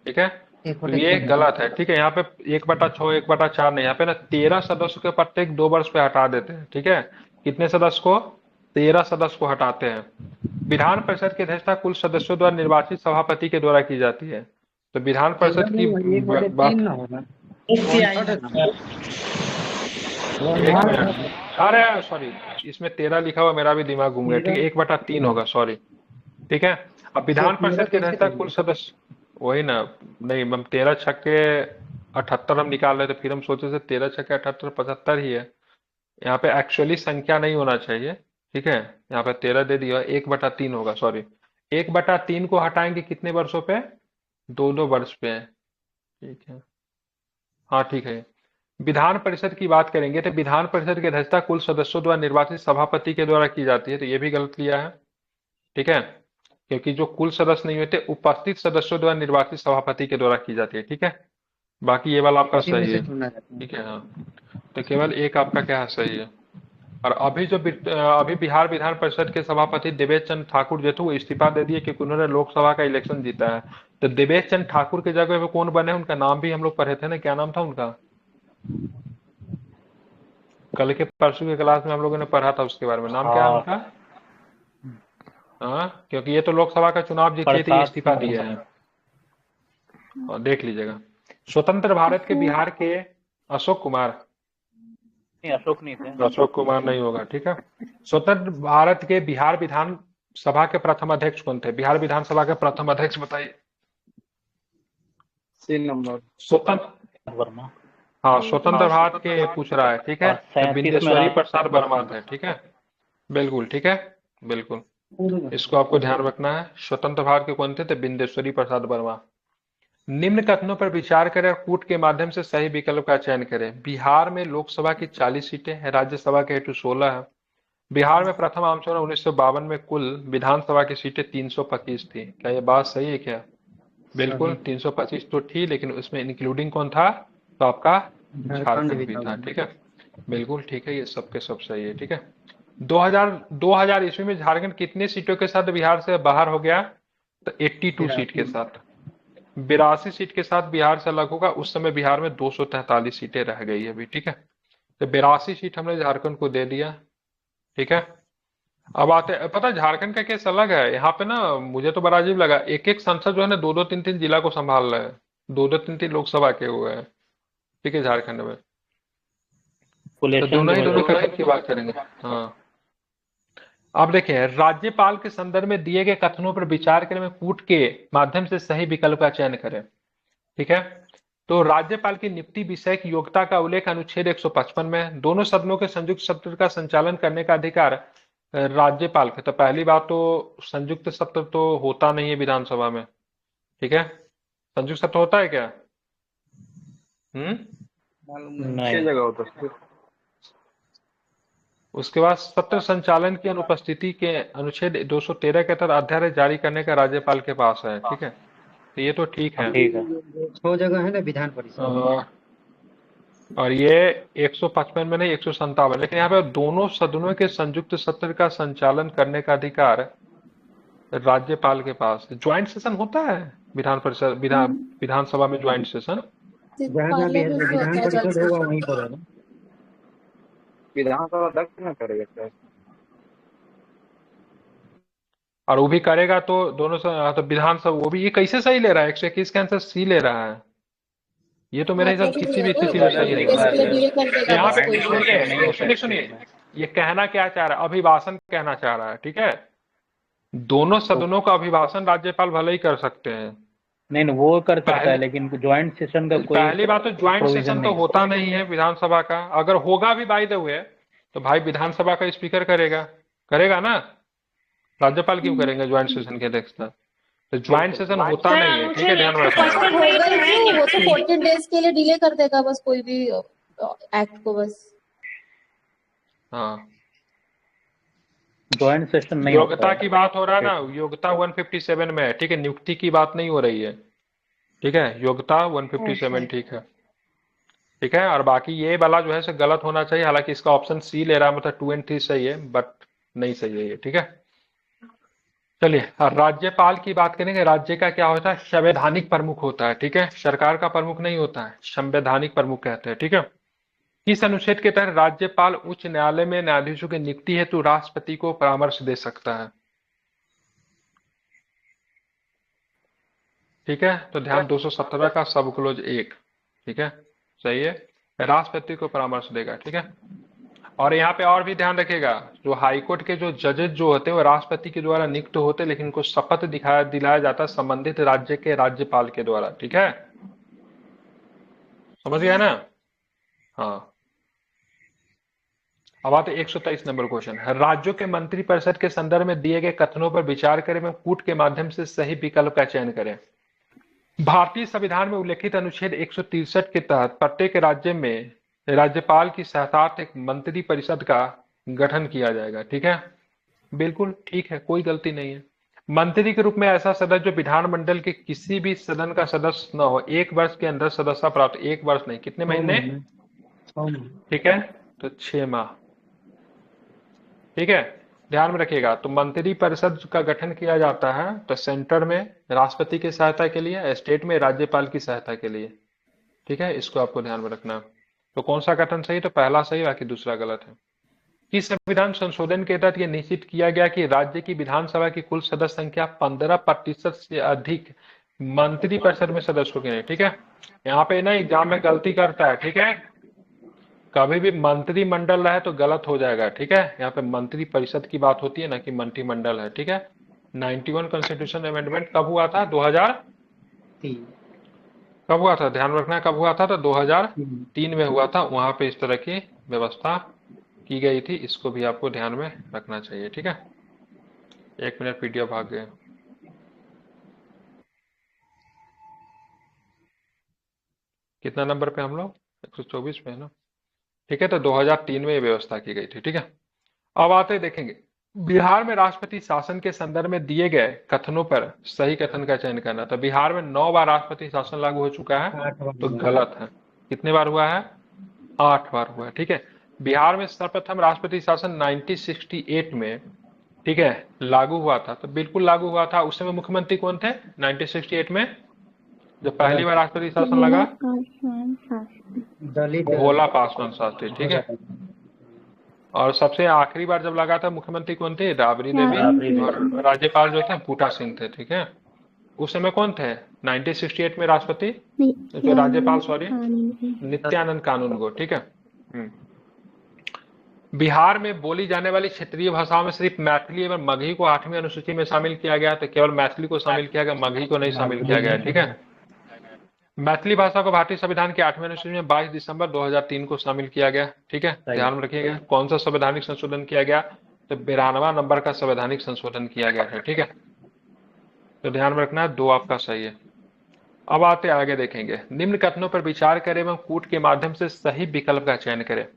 S1: ठीक है, तो ये गलत है, ठीक है। यहाँ पे 1/6 1/4 नहीं, यहाँ पे ना 13 सदस्यों के प्रत्येक 2 वर्ष पे हटा देते हैं, ठीक है। कितने सदस्य को, 13 सदस्य को हटाते हैं। विधान परिषद की अध्यक्षता कुल सदस्यों द्वारा निर्वाचित सभापति के द्वारा की जाती है। तो विधान परिषद की बात, एक मिनट, अरे सॉरी, इसमें 13 लिखा हुआ, मेरा भी दिमाग घूम गया। ठीक है, 1/3 होगा, सॉरी। ठीक है, अब विधान परिषद के अध्यक्षता कुल सदस्य, वही ना, नहीं हम 13 छक्के 78 हम निकाल रहे थे, फिर हम सोचे थे 13 छक्के 78 75 ही है। यहाँ पे एक्चुअली संख्या नहीं होना चाहिए। ठीक है, यहाँ पे 13 दे दिया, 1/3 होगा, सॉरी। 1/3 को हटाएंगे कितने वर्षों पे? 2-2 वर्ष पे। ठीक है, हाँ ठीक है। विधान परिषद की बात करेंगे तो विधान परिषद की अध्यक्षता कुल सदस्यों द्वारा निर्वाचित सभापति के द्वारा की जाती है, तो ये भी गलत लिया है। ठीक है, क्योंकि जो कुल सदस्य नहीं होते, उपस्थित सदस्यों द्वारा निर्वाचित सभापति के द्वारा की जाती है। ठीक है, बाकी ये वाला आपका सही है। ठीक है, हाँ, तो केवल एक आपका क्या है, सही है। और अभी बिहार विधान परिषद के सभापति देवेश चंद्र ठाकुर जो थे वो इस्तीफा दे दिए क्योंकि उन्होंने लोकसभा का इलेक्शन जीता है। तो देवेश चंद्र ठाकुर की जगह पे कौन बने, उनका नाम भी हम लोग पढ़े थे ना, क्या नाम था उनका? कल के परसों के क्लास में हम लोगों ने पढ़ा था उसके बारे में, नाम क्या है उनका? हाँ, क्योंकि ये तो लोकसभा का चुनाव जीते थे, इस्तीफा दिए हैं, और देख लीजिएगा। स्वतंत्र भारत के बिहार के अशोक कुमार,
S4: अशोक नहीं थे,
S1: अशोक कुमार नहीं होगा। ठीक है, स्वतंत्र भारत के बिहार विधान सभा के प्रथम अध्यक्ष कौन थे? बिहार विधानसभा के प्रथम अध्यक्ष बताइए।
S7: 3 नंबर
S1: स्वतंत्र
S4: वर्मा।
S1: हाँ, स्वतंत्र भारत के पूछ रहा है। ठीक है, तो बिंदेश्वरी प्रसाद वर्मा थे। ठीक है, बिल्कुल ठीक है, बिल्कुल, इसको आपको ध्यान रखना है। स्वतंत्र भारत के कौन थे? तो बिंदेश्वरी प्रसाद वर्मा। निम्न कथनों पर विचार करें और कूट के माध्यम से सही विकल्प का चयन करें। बिहार में लोकसभा की 40 सीटें हैं, राज्यसभा के हेतु 16 है। बिहार में प्रथम आम चुनाव 1952 में कुल विधानसभा की सीटें 325 थी। क्या ये बात सही है क्या? बिल्कुल, 325 तो थी, लेकिन उसमें इंक्लूडिंग कौन था? तो आपका झारखंड भी था। ठीक है, बिल्कुल ठीक है, ये सबके सब सही है। ठीक है, 2000 ईस्वी में झारखंड कितनी सीटों के साथ बिहार से बाहर हो गया? तो 82 सीट के साथ। 82 सीट के साथ बिहार से अलग होगा। उस समय बिहार में 243 सीटें रह गई है अभी। ठीक है, तो 82 सीट हमने झारखंड को दे दिया। ठीक है, अब आते, पता है झारखंड का केस अलग है। यहाँ पे ना मुझे तो बड़ा अजीब लगा, एक एक सांसद जो है ना 2-2 3-3 जिला को संभाल रहे हैं, 2-2 3-3 लोकसभा के हुए हैं। ठीक है, झारखंड में तो दोनों कथन की बात करेंगे। हाँ, अब देखिए, राज्यपाल के संदर्भ में दिए गए कथनों पर विचार करने में कूट के माध्यम से सही विकल्प का चयन करें। ठीक है, तो राज्यपाल की नियुक्ति विषय की योग्यता का उल्लेख अनुच्छेद 155 में। दोनों सदनों के संयुक्त सत्र का संचालन करने का अधिकार राज्यपाल का। तो पहली बात तो संयुक्त सत्र तो होता नहीं है विधानसभा में। ठीक है, संयुक्त सत्र होता है क्या?
S7: नहीं जगह होता है।
S1: उसके बाद सत्र संचालन की अनुपस्थिति के अनुच्छेद 213 के तहत अध्यादेश जारी करने का राज्यपाल के पास है। ठीक है, तो ये तो ठीक है।
S6: 6 जगह है ना विधान परिषद,
S1: और ये 155 में नहीं 157, लेकिन यहाँ पे दोनों सदनों के संयुक्त सत्र का संचालन करने का अधिकार राज्यपाल के पास है। ज्वाइंट सेशन होता है विधान परिषद विधानसभा में, ज्वाइंट सेशन
S6: जहाँ विधान परिषद होगा वहीं पर है ना।
S7: विधानसभा अध्यक्ष ना करेगा क्या?
S1: और वो भी करेगा तो दोनों तो विधानसभा वो भी, ये कैसे सही ले रहा है? 121 का आंसर सी ले रहा है। ये तो मेरे हिसाब से किसी भी स्थिति में सही नहीं है। यहाँ पे सुनिए, ये कहना क्या चाह रहा है? अभिभाषण कहना चाह रहा है। ठीक है, दोनों सदनों का अभिभाषण राज्यपाल भले ही कर सकते हैं।
S4: नहीं वो कर सकता है, लेकिन ज्वाइंट सेशन का कोई,
S1: पहली बात तो ज्वाइंट सेशन तो होता नहीं है विधानसभा का। अगर होगा भी बाय द वे तो भाई विधानसभा का स्पीकर करेगा ना, राज्यपाल क्यों करेंगे ज्वाइंट सेशन की अध्यक्षता? तो ज्वाइंट सेशन होता नहीं है। ठीक है, ध्यान रखना।
S5: वो तो 14 डेज के लिए डिले कर देगा बस, कोई भी एक्ट को बस।
S1: हाँ,
S4: ज्वाइंट सेशन नहीं,
S1: योग्यता की बात हो रहा है ना, योग्यता 157 में है। ठीक है, नियुक्ति की बात नहीं हो रही है। ठीक है, योग्यता 157 ठीक है। ठीक है, और बाकी ये वाला जो है से गलत होना चाहिए। हालांकि इसका ऑप्शन सी ले रहा है, मतलब 2 और 3 सही है, बट नहीं सही है ये। ठीक है, चलिए राज्यपाल की बात करेंगे। राज्य का क्या होता है? संवैधानिक प्रमुख होता है। ठीक है, सरकार का प्रमुख नहीं होता है, संवैधानिक प्रमुख कहते हैं। ठीक है, किस अनुच्छेद के तहत राज्यपाल उच्च न्यायालय में न्यायाधीशों की नियुक्ति हेतु राष्ट्रपति को परामर्श दे सकता है? ठीक है, तो ध्यान 217 का सब क्लोज 1, ठीक है, सही है। राष्ट्रपति को परामर्श देगा, ठीक है। और यहाँ पे और भी ध्यान रखिएगा, जो हाईकोर्ट के जो जजेस जो होते हैं वो राष्ट्रपति के द्वारा नियुक्त होते हैं, लेकिन उनको शपथ दिलाया जाता है संबंधित राज्य के राज्यपाल के द्वारा, ठीक है, समझ गया ना। हाँ, अब आते 123 नंबर क्वेश्चन। राज्यों के मंत्रिपरिषद के संदर्भ में दिए गए कथनों पर विचार करें एवं कूट के माध्यम से सही विकल्प का चयन करें। भारतीय संविधान में उल्लेखित अनुच्छेद 163 के तहत प्रत्येक राज्य में राज्यपाल की सहायता एक मंत्री परिषद का गठन किया जाएगा, ठीक है, बिल्कुल ठीक है, कोई गलती नहीं है। मंत्री के रूप में ऐसा सदस्य जो विधानमंडल के किसी भी सदन का सदस्य न हो, 1 वर्ष के अंदर सदस्यता प्राप्त, 1 वर्ष नहीं, कितने महीने, ठीक है, तो 6 माह, ठीक है, ध्यान में रखिएगा। तो मंत्री परिषद का गठन किया जाता है तो सेंटर में राष्ट्रपति की सहायता के लिए, स्टेट में राज्यपाल की सहायता के लिए, ठीक है, इसको आपको ध्यान में रखना। तो कौन सा कथन सही, तो पहला सही, बाकी दूसरा गलत है। किस संविधान संशोधन के तहत यह निश्चित किया गया कि राज्य की विधानसभा की कुल सदस्य संख्या 15% से अधिक मंत्री परिषद में सदस्य होंगे, ठीक है। यहाँ पे ना एग्जाम में गलती करता है, ठीक है, कभी भी मंत्रिमंडल रहे तो गलत हो जाएगा, ठीक है, यहाँ पे मंत्री परिषद की बात होती है ना कि मंत्रिमंडल है, ठीक है। 91 कॉन्स्टिट्यूशन अमेंडमेंट कब हुआ था, 2003, कब हुआ था, ध्यान रखना कब हुआ था, तो 2003 में हुआ था, वहां पे इस तरह की व्यवस्था की गई थी, इसको भी आपको ध्यान में रखना चाहिए, ठीक है। 1 मिनट, पीडीएफ भाग गए। कितना नंबर पे हम लोग, 124 पे है ना, ठीक है, तो 2003 में ये व्यवस्था की गई थी, ठीक है। अब आते देखेंगे, बिहार में राष्ट्रपति शासन के संदर्भ में दिए गए कथनों पर सही कथन का चयन करना। तो बिहार में 9 बार राष्ट्रपति शासन लागू हो चुका है, तो गलत है। कितने बार हुआ है, 8 बार हुआ है, ठीक है। बिहार में सर्वप्रथम राष्ट्रपति शासन 1968 में, ठीक है, लागू हुआ था, तो बिल्कुल लागू हुआ था। उस समय मुख्यमंत्री कौन थे 1968 में, जब पहली बार राष्ट्रपति शासन लगा, भोला पासवान शास्त्री, ठीक है। और सबसे आखिरी बार जब लगा था मुख्यमंत्री कौन थे, राबड़ी देवी, और राज्यपाल जो थे बूटा सिंह थे, ठीक है। उस समय कौन थे 1968 में राष्ट्रपति, जो राज्यपाल, सॉरी, नित्यानंद कानूनगो, ठीक है। बिहार में बोली जाने वाली क्षेत्रीय भाषाओं में सिर्फ मैथिली एवं मगही को 8वीं अनुसूची में शामिल किया गया, तो केवल मैथिली को शामिल किया गया, मगही को नहीं शामिल किया गया, ठीक है। मैथिली भाषा को भारतीय संविधान के 8वें अनुच्छेद में 22 दिसंबर 2003 को शामिल किया गया, ठीक है, ध्यान में रखिएगा। कौन सा संवैधानिक संशोधन किया गया, तो 92वां नंबर का संवैधानिक संशोधन किया गया है, ठीक है, तो ध्यान में रखना, 2 आपका सही है। अब आते आगे देखेंगे, निम्न कथनों पर विचार करें एवं कूट के माध्यम से सही विकल्प का चयन करें।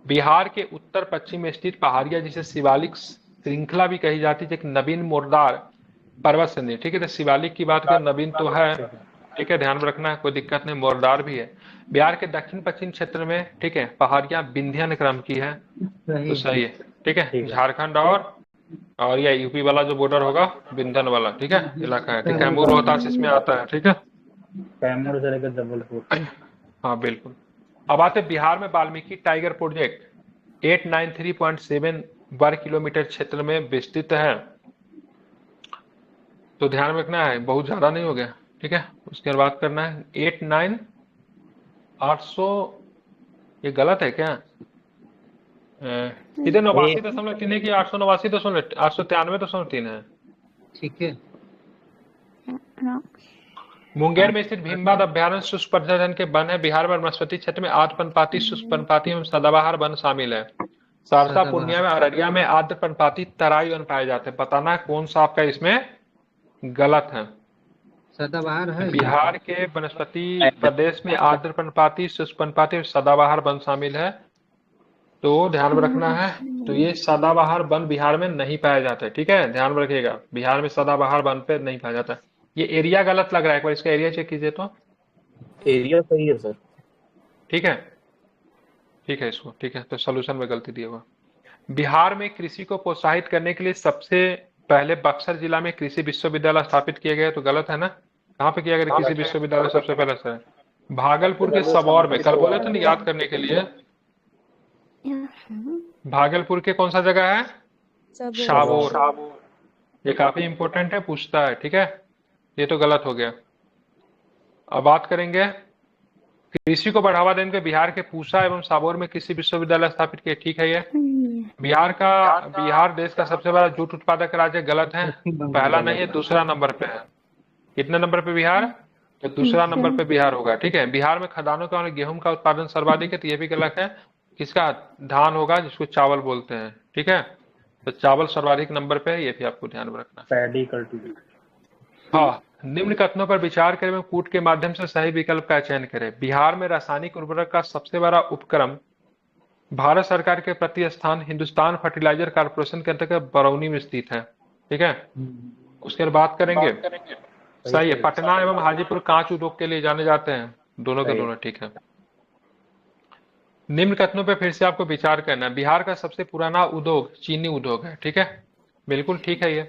S1: बिहार के उत्तर पश्चिम में स्थित पहाड़िया, जिसे शिवालिक श्रृंखला भी कही जाती है, एक नवीन मोरदार पर्वत श्रेणी, ठीक है, तो शिवालिक की बात करें, नवीन तो है, ठीक है, ध्यान में रखना, कोई दिक्कत नहीं, मोरदार भी है। बिहार के दक्षिण पश्चिम क्षेत्र में, ठीक है, पहाड़ियां विंध्यान क्रम की है, तो सही है, ठीक है। झारखंड और यह यूपी वाला जो बॉर्डर होगा विंध्यान वाला, ठीक है, इलाका है, ठीक है, कैमूर रोहतास इसमें आता है, ठीक है,
S4: कैमूर से लेकर जबलपुर,
S1: हाँ बिल्कुल। अब आते बिहार में वाल्मीकि टाइगर प्रोजेक्ट 893.7 वर्ग किलोमीटर क्षेत्र में विस्तृत है, तो ध्यान में रखना है, बहुत ज्यादा नहीं हो गया, ठीक है। उसके बाद बात करना है 800, ये गलत है क्या, इधर 89.3 है कि 893.3 है,
S4: ठीक है।
S1: मुंगेर में स्थित भीमबाद अभ्यारण्य शुष्क प्रजनन के वन है। बिहार में वनस्पति क्षेत्र में आर्द्र पर्णपाती, शुष्क पर्णपाती एवं सदाबहार वन शामिल है। सहरसा, पूर्णिया में, अररिया में आर्द्र पर्णपाती तराई वन पाए जाते हैं। बताना कौन सा आपका इसमें गलत है,
S4: सदाबहार है।
S1: बिहार के वनस्पति प्रदेश में आर्द्र पर्णपाती, शुष्क पर्णपाती और सदाबहार वन शामिल है, तो ध्यान में रखना है। तो ये सदाबहार वन बिहार में नहीं पाया जाता है, ठीक है, ध्यान में रखिएगा, बिहार में सदाबहार वन पे नहीं पाया जाता है। ये एरिया गलत लग रहा है, एक बार इसका एरिया चेक कीजिए, तो
S7: एरिया सही है सर,
S1: ठीक है, ठीक है, इसको ठीक है, तो सोल्यूशन में गलती दिया हुआ। बिहार में कृषि को प्रोत्साहित करने के लिए सबसे पहले बक्सर जिला में कृषि विश्वविद्यालय स्थापित किया गया, तो गलत है ना, कहाँ पे किया गया कृषि विश्वविद्यालय सबसे पहले सर, भागलपुर के सबौर में, कल बोले थे ना याद करने के लिए, भागलपुर के कौन सा जगह है, शाबोर, ये काफी इंपॉर्टेंट है, पूछता है, ठीक है, ये तो गलत हो गया। अब बात करेंगे कृषि को बढ़ावा देने के बिहार के पूसा एवं साबौर में कृषि विश्वविद्यालय स्थापित किए। ठीक है ये बिहार देश का सबसे बड़ा जूट उत्पादक राज्य। गलत है, पहला नहीं है, दूसरा नंबर पे है। कितने नंबर पे बिहार? तो दूसरा नंबर पे बिहार होगा। ठीक है, बिहार में खदानों का और गेहूं का उत्पादन सर्वाधिक है, तो ये भी गलत है। किसका? धान होगा, जिसको चावल बोलते हैं। ठीक है, तो चावल सर्वाधिक नंबर पे है, ये भी आपको ध्यान में रखना है। हाँ, निम्न कथनों पर विचार करें, कूट के माध्यम से सही विकल्प का चयन करें। बिहार में रासायनिक उर्वरक का सबसे बड़ा उपक्रम भारत सरकार के प्रतिष्ठान हिंदुस्तान फर्टिलाइजर कॉर्पोरेशन के अंतर्गत बरौनी में स्थित है। ठीक है, उसके बाद बात करेंगे। सही है, पटना एवं हाजीपुर कांच उद्योग के लिए जाने जाते हैं, दोनों के दोनों। ठीक है, निम्न कथनों पे फिर से आपको विचार करना है। बिहार का सबसे पुराना उद्योग चीनी उद्योग है। ठीक है, बिल्कुल ठीक है। ये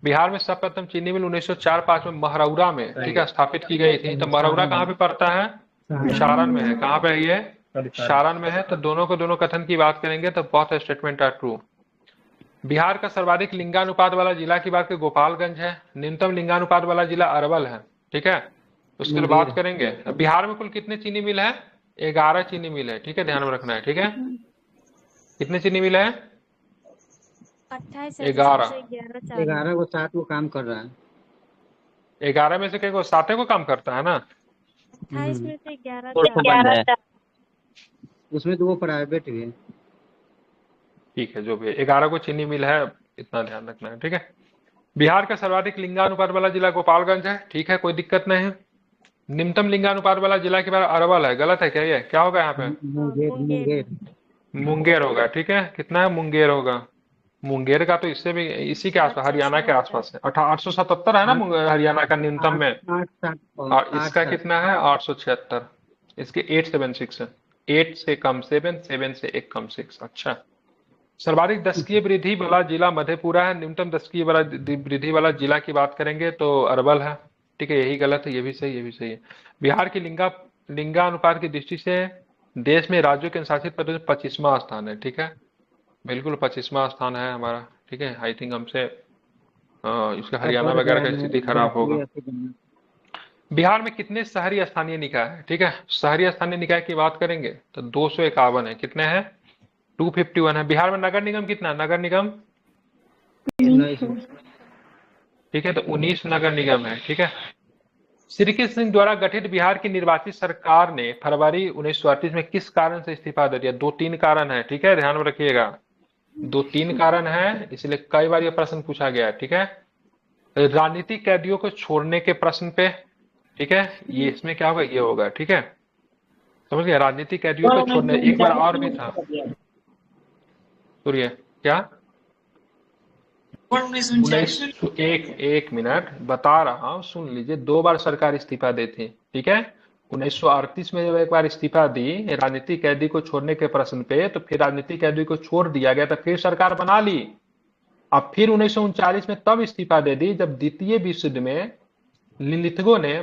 S1: बिहार में सर्वप्रथम चीनी मिल 1904-5 में महरौरा में, ठीक है, स्थापित की गई थी। तो महरौरा कहाँ पे पड़ता है? सारण में है। कहाँ पे है ये? सारण में है। तो दोनों को दोनों कथन की बात करेंगे तो बहुत स्टेटमेंट आर ट्रू। बिहार का सर्वाधिक लिंगानुपात वाला जिला की बात करें गोपालगंज है। न्यूनतम लिंगानुपात वाला जिला अरवल है। ठीक है, उसके बाद बात करेंगे बिहार में कुल कितने चीनी मिल है? 11 चीनी मिल है। ठीक है, ध्यान में रखना है। ठीक है, कितने चीनी मिल है? 11
S6: 11 को 7 को काम कर रहा है।
S1: 11 में से कई को 7 को काम करता है ना?
S10: 28 में से 11
S6: उसमें तो वो प्राइवेट भी है।
S1: ठीक है, जो भी है, 11 को चीनी मिल है, इतना ध्यान रखना है। ठीक है, बिहार का सर्वाधिक लिंगानुपात वाला जिला गोपालगंज है। ठीक है, कोई दिक्कत नहीं है। निम्नतम लिंगानुपात वाला जिला के बाद अरवल है। गलत है क्या? ये क्या होगा यहाँ पे? मुंगेर होगा। ठीक है, कितना है? मुंगेर होगा। मुंगेर का तो इससे भी इसी के आसपास, हरियाणा के आसपास है। 877 है ना हरियाणा का न्यूनतम में, और इसका कितना है? 876। इसके 876 है। 8 से कम 7, 7 से एक कम 6। अच्छा, सर्वाधिक दशकीय वृद्धि वाला जिला मधेपुरा है। न्यूनतम दशकीय वाला वृद्धि वाला जिला की बात करेंगे तो अरवल है। ठीक है, यही गलत है, ये भी सही, ये भी सही है। बिहार की लिंगानुपात की दृष्टि से देश में राज्यों के शासित प्रदेश 25वां स्थान है। ठीक है, बिल्कुल 25वां स्थान है हमारा। ठीक है, आई थिंक हमसे इसका हरियाणा वगैरह का स्थिति खराब होगा। बिहार में कितने शहरी स्थानीय निकाय है? ठीक है, शहरी स्थानीय निकाय की बात करेंगे तो 251 है। कितने हैं? 251 है। बिहार में नगर निगम कितना? नगर निगम ठीक है, तो 19 नगर निगम है। ठीक है, श्री कृष्ण सिंह द्वारा गठित बिहार की निर्वाचित सरकार ने फरवरी 1938 में किस कारण से इस्तीफा दे दिया? 2-3 कारण है। ठीक है, ध्यान में रखिएगा, 2-3 कारण है, इसलिए कई बार यह प्रश्न पूछा गया है। ठीक है, राजनीतिक कैदियों को छोड़ने के प्रश्न पे। ठीक है, ये इसमें क्या होगा? ये होगा। ठीक है, समझ गया? राजनीतिक कैदियों को छोड़ने। एक बार और भी था, सुनिए क्या? एक मिनट बता रहा हूं, सुन लीजिए। 2 बार सरकार इस्तीफा दी थी। ठीक है, 1938 में जब एक बार इस्तीफा दी राजनीतिक कैदी को छोड़ने के प्रश्न पे, तो फिर राजनीतिक कैदी को छोड़ दिया गया, तो फिर सरकार बना ली। अब फिर 1939 में तब इस्तीफा दे दी जब द्वितीय विश्व युद्ध में लिलिथगो ने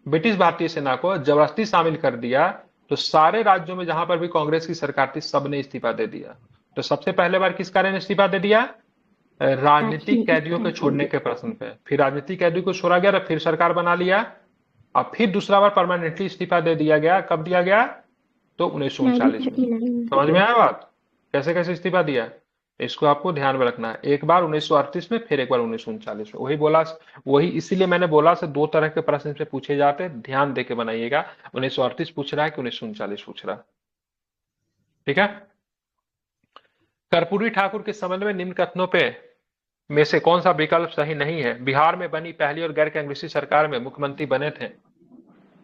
S1: ब्रिटिश भारतीय सेना को जबरदस्ती शामिल कर दिया। तो सारे राज्यों में जहां पर भी कांग्रेस की सरकार थी, सबने इस्तीफा दे दिया। तो सबसे पहले बार किस कारण इस्तीफा दे दिया? राजनीतिक कैदियों को छोड़ने के प्रश्न पे। फिर राजनीतिक कैदियों को छोड़ा गया, तो फिर सरकार बना लिया। अब फिर दूसरा बार परमानेंटली इस्तीफा दे दिया गया। कब दिया गया? तो 1939 में। समझ में आया बात? कैसे कैसे इस्तीफा दिया, इसको आपको ध्यान में रखना है। एक बार 1938 में, फिर एक बार 1939 में। वही इसीलिए मैंने बोला से 2 तरह के प्रश्न से पूछे जाते हैं, ध्यान देके बनाइएगा। 1938 पूछ रहा है कि 1939 पूछ रहा है। ठीक है, कर्पूरी ठाकुर के संबंध में निम्न कथनों पे में से कौन सा विकल्प सही नहीं है? बिहार में बनी पहली और गैर कांग्रेसी सरकार में मुख्यमंत्री बने थे।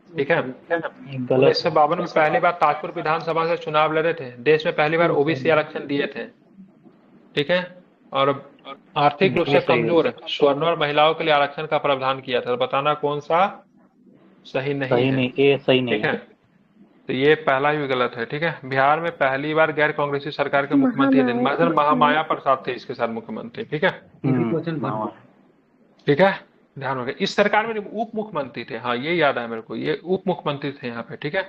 S1: ठीक है, 1952 में पहली बार ताजपुर विधानसभा से चुनाव लड़े थे। देश में पहली बार ओबीसी आरक्षण दिए थे। ठीक है, और आर्थिक रूप से कमजोर स्वर्ण और महिलाओं के लिए आरक्षण का प्रावधान किया था। तो बताना कौन सा सही नहीं है?
S4: ये सही नहीं
S1: ठीक है, तो ये पहला ही गलत है। ठीक है, बिहार में पहली बार गैर कांग्रेसी सरकार के मुख्यमंत्री महामाया प्रसाद थे इसके साथ मुख्यमंत्री। ठीक है, ठीक है, ध्यान रखें। इस सरकार में उप मुख्यमंत्री थे। हाँ, ये याद है मेरे को, ये उप मुख्यमंत्री थे यहाँ पे। ठीक है,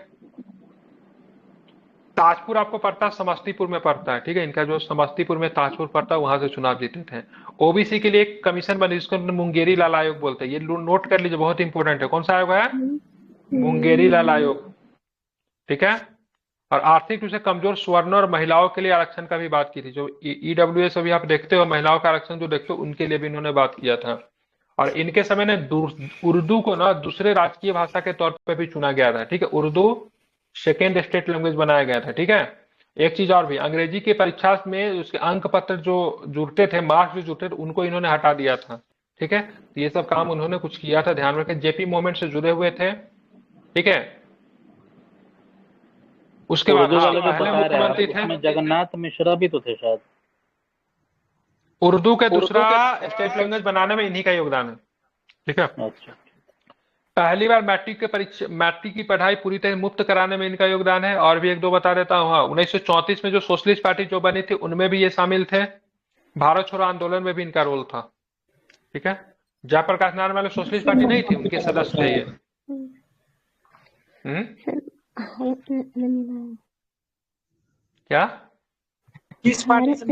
S1: ताजपुर आपको पड़ता है, समस्तीपुर में पड़ता है, ठीक है। इनका जो समस्तीपुर में ताजपुर पड़ता है, वहां से चुनाव जीते थे। ओबीसी के लिए एक कमीशन बनी जिसको मुंगेरी लाल आयोग बोलते हैं, ये नोट कर लीजिए, बहुत इंपॉर्टेंट है। कौन सा आयोग है? मुंगेरी लाल आयोग, ठीक है। और आर्थिक रूप से कमजोर सवर्ण और महिलाओं के लिए आरक्षण का भी बात की थी। जो ईडब्ल्यूएस अभी आप देखते हो, महिलाओं का आरक्षण जो देखते हो, उनके लिए भी इन्होंने बात किया था। और इनके समय ने उर्दू को ना दूसरे राजकीय भाषा के तौर पे भी चुना गया था, ठीक है। उर्दू सेकेंड स्टेट लैंग्वेज बनाया गया था, ठीक है। एक चीज और भी, अंग्रेजी की परीक्षा में उसके अंक पत्र जो जुड़ते थे, मार्क्स जो जुड़ते थे, उनको इन्होंने हटा दिया था, ठीक है। तो ये सब काम उन्होंने कुछ किया था, ध्यान रखें। जेपी मूवमेंट से जुड़े हुए थे, ठीक है। उसके बाद
S4: उर्दू वाले जो
S1: पहले
S4: बता रहे
S1: मुख्यमंत्री
S4: हैं
S1: थे।
S4: उसमें जगन्नाथ मिश्रा भी तो थे शायद।
S1: उर्दू के दूसरा स्टेट लैंग्वेज बनाने में इन्हीं का योगदान है, ठीक है।
S4: अच्छा,
S1: पहली बार मैट्रिक की पढ़ाई पूरी तरह मुफ्त कराने में इनका योगदान है। और भी एक दो बता देता हूँ। हाँ, 1934 में जो सोशलिस्ट पार्टी जो बनी थी, उनमें भी ये शामिल थे। भारत छोड़ो आंदोलन में भी इनका रोल था, ठीक है। जयप्रकाश नारायण वाले सोशलिस्ट पार्टी नहीं थी, उनके सदस्य थे ये। क्या?
S6: किस पार्टी से?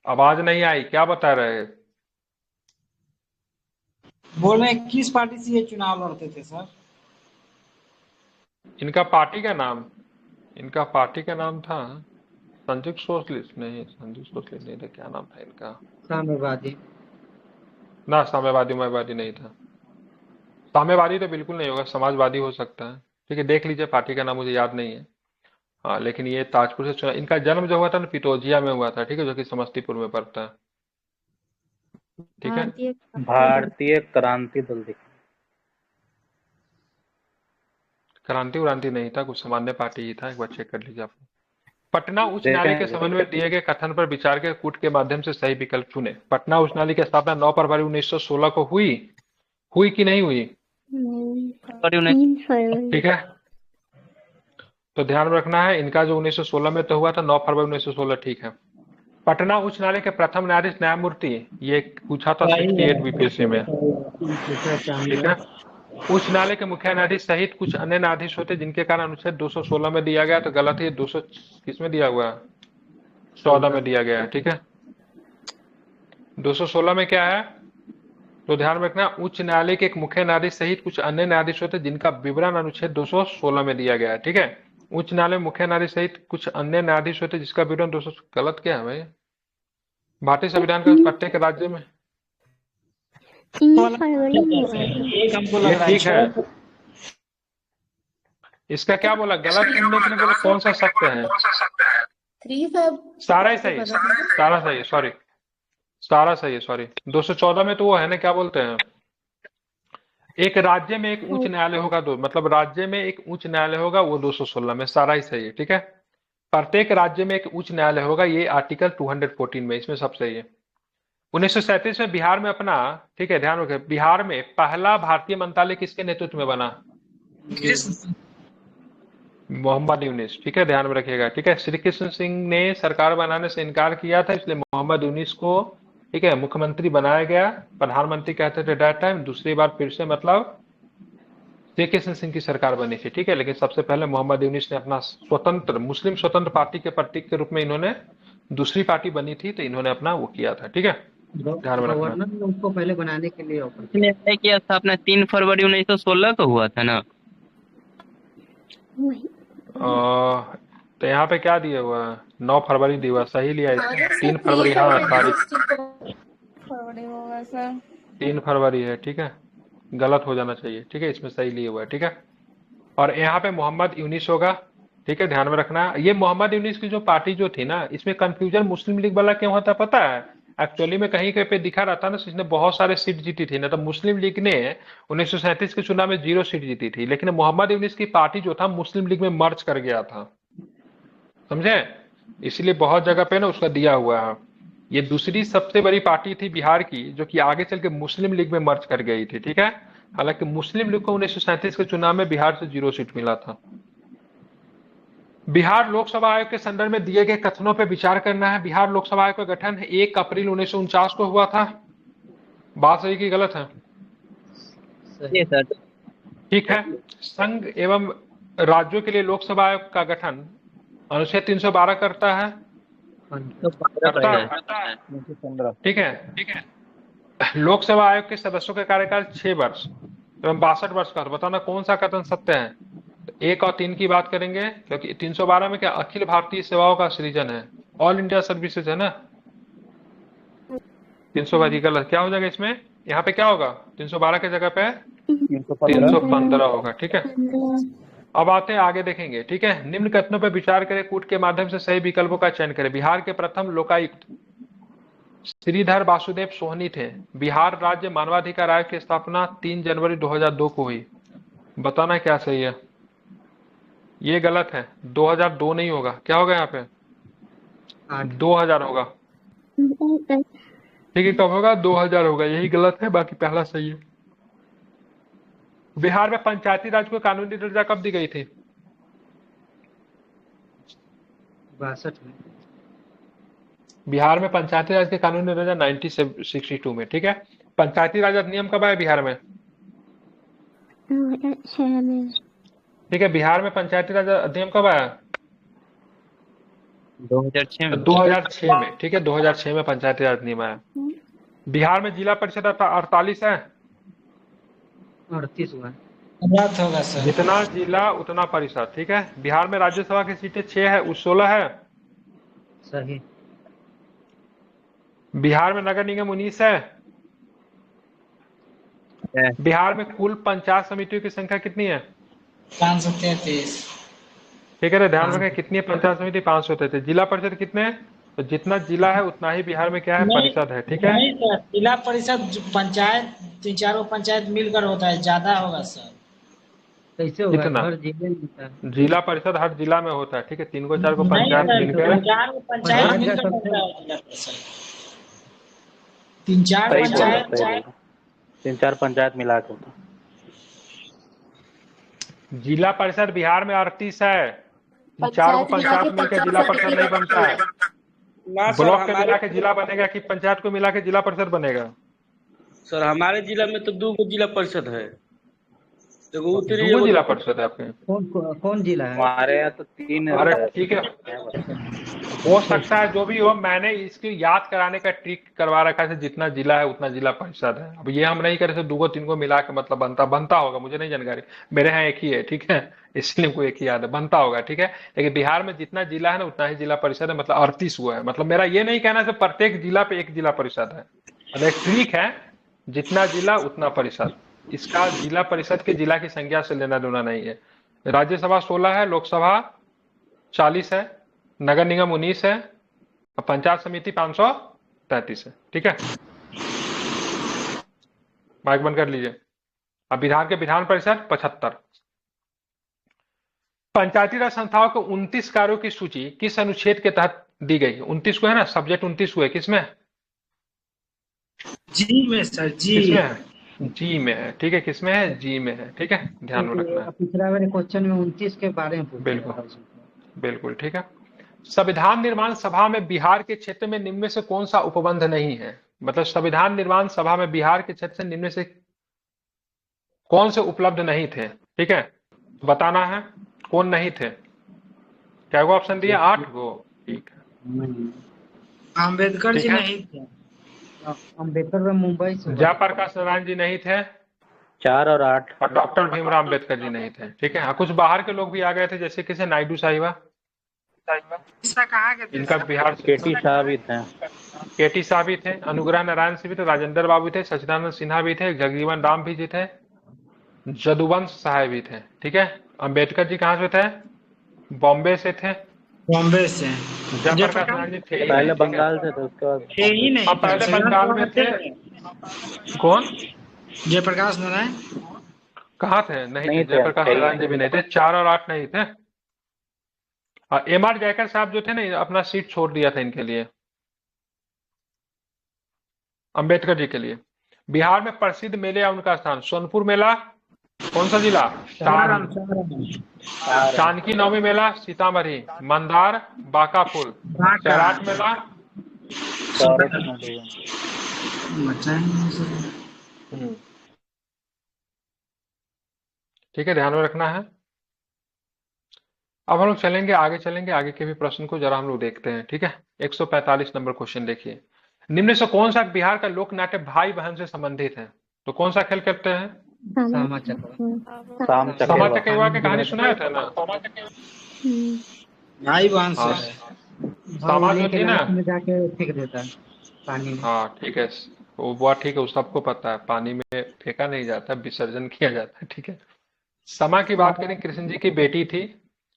S1: आवाज नहीं आई, क्या बता रहे हैं?
S6: बोल रहे हैं किस पार्टी से ये चुनाव लड़ते थे सर?
S1: इनका पार्टी का नाम था संयुक्त सोशलिस्ट, नहीं संयुक्त सोशलिस्ट नहीं था, क्या नाम था इनका?
S6: साम्यवादी।
S1: ना, साम्यवादी नहीं था। साम्यवादी तो बिल्कुल नहीं होगा, समाजवादी हो सकता है, ठीक है। देख लीजिए, पार्टी का नाम मुझे याद नहीं है। हाँ, लेकिन ये ताजपुर से चुना। इनका जन्म जो हुआ था ना, पितौजिया में हुआ था, ठीक है, जो कि समस्तीपुर में पड़ता है, ठीक है।
S4: भारतीय क्रांति दल दिखा।
S1: क्रांति नहीं था, कुछ सामान्य पार्टी ही था, एक बार चेक कर लीजिए आप। पटना उच्च न्यायालय के संबंध में दिए गए कथन पर विचार के कूट के माध्यम से सही विकल्प चुने। पटना उच्च न्यायालय की स्थापना 9 फरवरी 1916 को हुई कि नहीं हुई? ठीक है, तो ध्यान रखना है। इनका जो 1916 में तो हुआ था 9 फरवरी 1916, ठीक है। पटना उच्च न्यायालय के प्रथम न्यायाधीश न्यायमूर्ति, ये पूछा था 68 बीपीएससी में, ठीक है। उच्च न्यायालय के मुख्य न्यायाधीश सहित कुछ अन्य न्यायाधीश होते जिनके कारण अनुच्छेद 216 में दिया गया, तो गलत है। 200 किसमें दिया हुआ है? 14 में दिया गया है, ठीक है। 216 में क्या है, तो ध्यान रखना, उच्च न्यायालय के एक मुख्य न्यायाधीश सहित कुछ अन्य न्यायाधीश होते जिनका विवरण अनुच्छेद 216 में दिया गया है, ठीक है। उच्च न्यायालय मुख्य न्यायाधीश सहित कुछ अन्य न्यायाधीश होते जिसका विवरण 200, गलत क्या है भाई? भारतीय संविधान का प्रत्येक राज्य में ये ठीक है। इसका क्या बोला? गलत सुनने के लिए बोला, कौन सा सत्य है? सारा ही सही, सारा सही है, सॉरी, सारा सही है, सॉरी। 214 में तो वो है ना, क्या बोलते हैं, एक राज्य में एक उच्च न्यायालय होगा, दो मतलब राज्य में एक उच्च न्यायालय होगा, वो 216 में, सारा ही सही है, ठीक है। प्रत्येक राज्य में एक उच्च न्यायालय होगा, ये आर्टिकल 214 में, इसमें सब सही है। 1937 में बिहार में अपना, ठीक है, ध्यान रखें, बिहार में पहला भारतीय मंत्रालय किसके नेतृत्व में बना? मोहम्मद यूनिस, ठीक है, ध्यान में रखिएगा, ठीक है। श्री कृष्ण सिंह ने सरकार बनाने से इनकार किया था, इसलिए मोहम्मद यूनिस को, ठीक है, मुख्यमंत्री बनाया गया। प्रधानमंत्री कहते थे डेट टाइम, दूसरी बार फिर से मतलब श्री कृष्ण सिंह की सरकार बनी थी, ठीक है। लेकिन सबसे पहले मोहम्मद यूनिस ने अपना स्वतंत्र, मुस्लिम स्वतंत्र पार्टी के प्रतीक के रूप में इन्होंने दूसरी पार्टी बनी थी, तो इन्होंने अपना वो किया था, ठीक है, ध्यान में रखना।
S6: उसको पहले बनाने के लिए
S11: न्यायालय की स्थापना 3 फरवरी 1916 को हुआ था ना?
S1: तो यहाँ पे क्या दिया हुआ है? 9 फरवरी दिया हुआ, सही लिया है। 3 फरवरी, हाँ तारीख 3 फरवरी है, ठीक है, गलत हो जाना चाहिए, ठीक है, इसमें सही लिया हुआ है, ठीक है। और यहाँ पे मोहम्मद यूनिस होगा, ठीक है, ध्यान में रखना। ये मोहम्मद यूनिस की जो पार्टी जो थी ना, इसमें कंफ्यूजन मुस्लिम लीग वाला क्यों होता पता है? एक्चुअली में कहीं कहीं पे दिखा रहता ना, इसने बहुत सारे सीट जीती थी ना, तो मुस्लिम लीग ने 1937 के चुनाव में 0 सीट जीती थी, लेकिन मोहम्मद यूनिस की पार्टी जो था मुस्लिम लीग में मर्ज कर गया था, समझे, इसलिए बहुत जगह पे ना उसका दिया हुआ है। ये दूसरी सबसे बड़ी पार्टी थी बिहार की, जो कि आगे चल के मुस्लिम लीग में मर्ज कर गई थी, ठीक है। हालांकि मुस्लिम लीग को 1937 के चुनाव में बिहार से 0 सीट मिला था। बिहार लोकसभा आयोग के संदर्भ में दिए गए कथनों पर विचार करना है। बिहार लोकसभा आयोग का गठन 1 अप्रैल 1949 को हुआ था। बात सही की गलत है?
S11: सही सर।
S1: ठीक है। संघ एवं राज्यों के लिए लोकसभा आयोग का गठन अनुच्छेद 312 करता है। ठीक है। लोकसभा आयोग के सदस्यों का कार्यकाल 6 वर्ष एवं 62 वर्ष का। बताना कौन सा कथन सत्य है। तो 1 और 3 की बात करेंगे, क्योंकि 312 में क्या अखिल भारतीय सेवाओं का सृजन है, ऑल इंडिया सर्विसेज है ना। 312 की गलत क्या हो जाएगा इसमें, यहाँ पे क्या होगा 312 की जगह पे 315 होगा। ठीक है, अब आते हैं आगे देखेंगे। ठीक है, निम्न कथनों पर विचार करें, कूट के माध्यम से सही विकल्पों का चयन करें। बिहार के प्रथम लोकायुक्त श्रीधर वासुदेव सोहनी थे। बिहार राज्य मानवाधिकार आयोग की स्थापना 3 जनवरी 2002 को हुई। बताना क्या सही है। ये गलत है, 2002 नहीं होगा, क्या होगा यहाँ पे 2000 होगा। ठीक है, कब होगा 2000 होगा, यही गलत है, बाकी पहला सही है। बिहार में पंचायती राज को कानूनी दर्जा कब दी गई थी।
S6: 62 में।
S1: बिहार में पंचायती राज के कानूनी दर्जा 1962 में। ठीक है, पंचायती राज अधिनियम कब आया बिहार में।
S10: 2006 में।
S1: ठीक है, बिहार में पंचायती राज अधिनियम कब आया
S11: 2006 में।
S1: 2006 में। ठीक है, 2006 में पंचायती राज अधिनियम आया। बिहार में जिला परिषद 48 है।
S6: 38 हुआ। गलत होगा सर।
S1: जितना जिला उतना परिषद। ठीक है, बिहार में राज्यसभा की सीटें 6 है, 16 है।
S6: सही।
S1: बिहार में नगर निगम 19 है। बिहार में कुल पंचायत समितियों की संख्या कितनी है
S6: 533।
S1: ठीक है, ध्यान रखें कितनी है पंचायत समिति 533। जिला परिषद कितने हैं, तो जितना जिला है उतना ही बिहार में क्या है परिषद है। ठीक है,
S6: नहीं सर, जिला परिषद पंचायत 3-4 पंचायत मिलकर होता है, ज्यादा होगा सर। कैसे होगा,
S1: कितना
S6: हर जिले में होता है।
S1: जिला परिषद हर जिला में होता है। ठीक है, 3 को 4 को पंचायत मिलकर
S6: 4 पंचायत मिलकर होता है जिला परिषद। 3-4 पंचायत
S4: 3-4 पंचायत मिला के होता।
S1: जिला परिषद बिहार में 38 है। 4 को पंचायत मिलकर जिला परिषद नहीं बनता है। ब्लॉक के मिला के जिला बनेगा कि पंचायत को मिला के जिला परिषद बनेगा।
S8: सर हमारे जिला में तो 2 जिला परिषद है। देखो उत्तरी
S1: 2 जिला परिषद है आपके।
S6: कौन जिला है
S4: हमारे यहाँ तो 3 है।
S1: अरे ठीक है, हो सकता है जो भी हो, मैंने इसकी याद कराने का ट्रिक करवा रखा है, जितना जिला है उतना जिला परिषद है। अब ये हम नहीं करे 2 को 3 को मिला के मतलब बनता होगा, मुझे नहीं जानकारी, मेरे यहाँ एक ही है। ठीक है, इसलिए को एक ही याद है, बनता होगा। ठीक है, लेकिन बिहार में जितना जिला है ना उतना ही जिला परिषद है, मतलब 38 हुआ है। मतलब मेरा ये नहीं कहना है प्रत्येक जिला पे एक जिला परिषद है, मतलब एक ट्रिक है, जितना जिला उतना परिषद। इसका जिला परिषद के जिला की संख्या से लेना देना नहीं है। राज्यसभा 16 है, लोकसभा 40 है, नगर निगम 19 है, और पंचायत समिति 533 है। ठीक है, माइक बंद कर लीजिए। अब बिहार के विधान परिषद 75। पंचायती राज संस्थाओं को 29 कार्यों की सूची किस अनुच्छेद के तहत दी गई। 29 को है ना, सब्जेक्ट 29 हुए, किसमें
S6: जी में सर, जी
S1: किसमें है जी में है। ठीक है, किसमें है जी में है। ठीक है, ध्यान में रखना है।
S6: पिछला वाले क्वेश्चन में 29 के बारे में
S1: बिल्कुल बिल्कुल। ठीक है, संविधान निर्माण सभा में बिहार के क्षेत्र में निम्न में से कौन सा उपबंध नहीं है। मतलब संविधान निर्माण सभा में बिहार के क्षेत्र से निम्न में से कौन से उपलब्ध नहीं थे। ठीक है, बताना है कौन नहीं थे। क्या गो ऑप्शन दिया 8 गो। ठीक है,
S6: अम्बेडकर जी नहीं थे। अम्बेडकर मुंबई से।
S1: जयप्रकाश नारायण जी नहीं थे।
S4: 4 और 8
S1: और डॉक्टर भीमराव अम्बेडकर जी नहीं थे। ठीक है, कुछ बाहर के लोग भी आ गए थे, जैसे किसे नायडू साहिबा, इनका बिहार से
S4: केटी साहब भी थे।
S1: केटी साहब भी थे, अनुग्रह नारायण सिंह भी थे, राजेंद्र बाबू थे, सच्चिदानंद सिन्हा भी थे, जगजीवन राम भी जी थे, जदुवंश सहाय भी थे। ठीक है, अम्बेडकर जी कहाँ से थे, बॉम्बे से थे।
S6: बॉम्बे से।
S1: जयप्रकाश नारायण जी थे
S4: पहले बंगाल से थे, उसके बाद
S6: ही नहीं।
S1: अब पहले बंगाल में थे। कौन,
S6: जयप्रकाश नारायण
S1: कहाँ थे, नहीं थे। जयप्रकाश नारायण जी भी नहीं थे। 4 और 8 नहीं थे। और M.R. जयकर साहब जो थे ना, अपना सीट छोड़ दिया था इनके लिए, अंबेडकर जी के लिए। बिहार में प्रसिद्ध मेले या उनका स्थान, सोनपुर मेला कौन सा जिला, जानकी नवमी मेला सीतामढ़ी, मंदार बांकापुर, सैराट मेला ठीक है, ध्यान में रखना है। अब हम लोग चलेंगे, आगे के भी प्रश्न को जरा हम लोग देखते हैं। ठीक है, 145 नंबर क्वेश्चन देखिए। निम्न से कौन सा बिहार का लोक नाट्य भाई बहन से संबंधित है? तो कौन सा खेल करते हैं?
S4: शाम
S1: समा
S4: चकेवा।
S1: चकेवा की कहानी सुनाया था ना?
S6: भाई बहन
S1: हाँ,
S6: से
S1: समा जो थी ना,
S6: जाके फेंक देता है पानी में।
S1: हाँ ठीक है, वो बात ठीक है, वो सबको पता है, पानी में फेंका नहीं जाता, विसर्जन किया जाता है। ठीक है, समा की बात करें, कृष्ण जी की बेटी थी,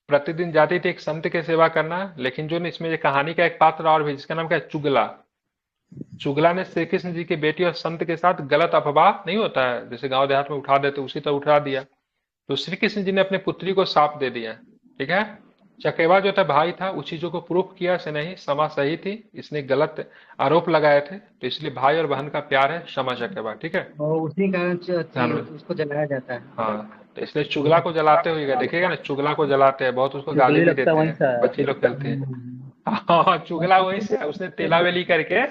S1: प्रतिदिन जाती थी एक संत की सेवा करना, लेकिन जो इसमें ये कहानी का एक पात्र और भी जिसका नाम क्या है, चुगला। चुगला ने श्री कृष्ण जी की बेटी और संत के साथ गलत अफवाह नहीं होता है जैसे गांव देहात में उठा देते, उसी तरह उठा दिया। तो श्री कृष्ण जी ने अपनी पुत्री को साप दे दिया। ठीक है, चकेवा जो था भाई था, उस चीजों को प्रूफ किया से नहीं, समा सही थी, इसने गलत आरोप लगाए थे, तो इसलिए भाई और बहन का प्यार है क्षमा चकेवा। ठीक है,
S6: और उसी कारण
S1: ध्यान में।
S6: उसको जलाया जाता है।
S1: हाँ, तो इसलिए चुगला को जलाते हुए देखिएगा ना, चुगला को जलाते हैं, बहुत उसको गाली भी देते हैं, बच्चे लोग खेलते हैं। हाँ, चुगला वही से है, उसने तेलावेली करके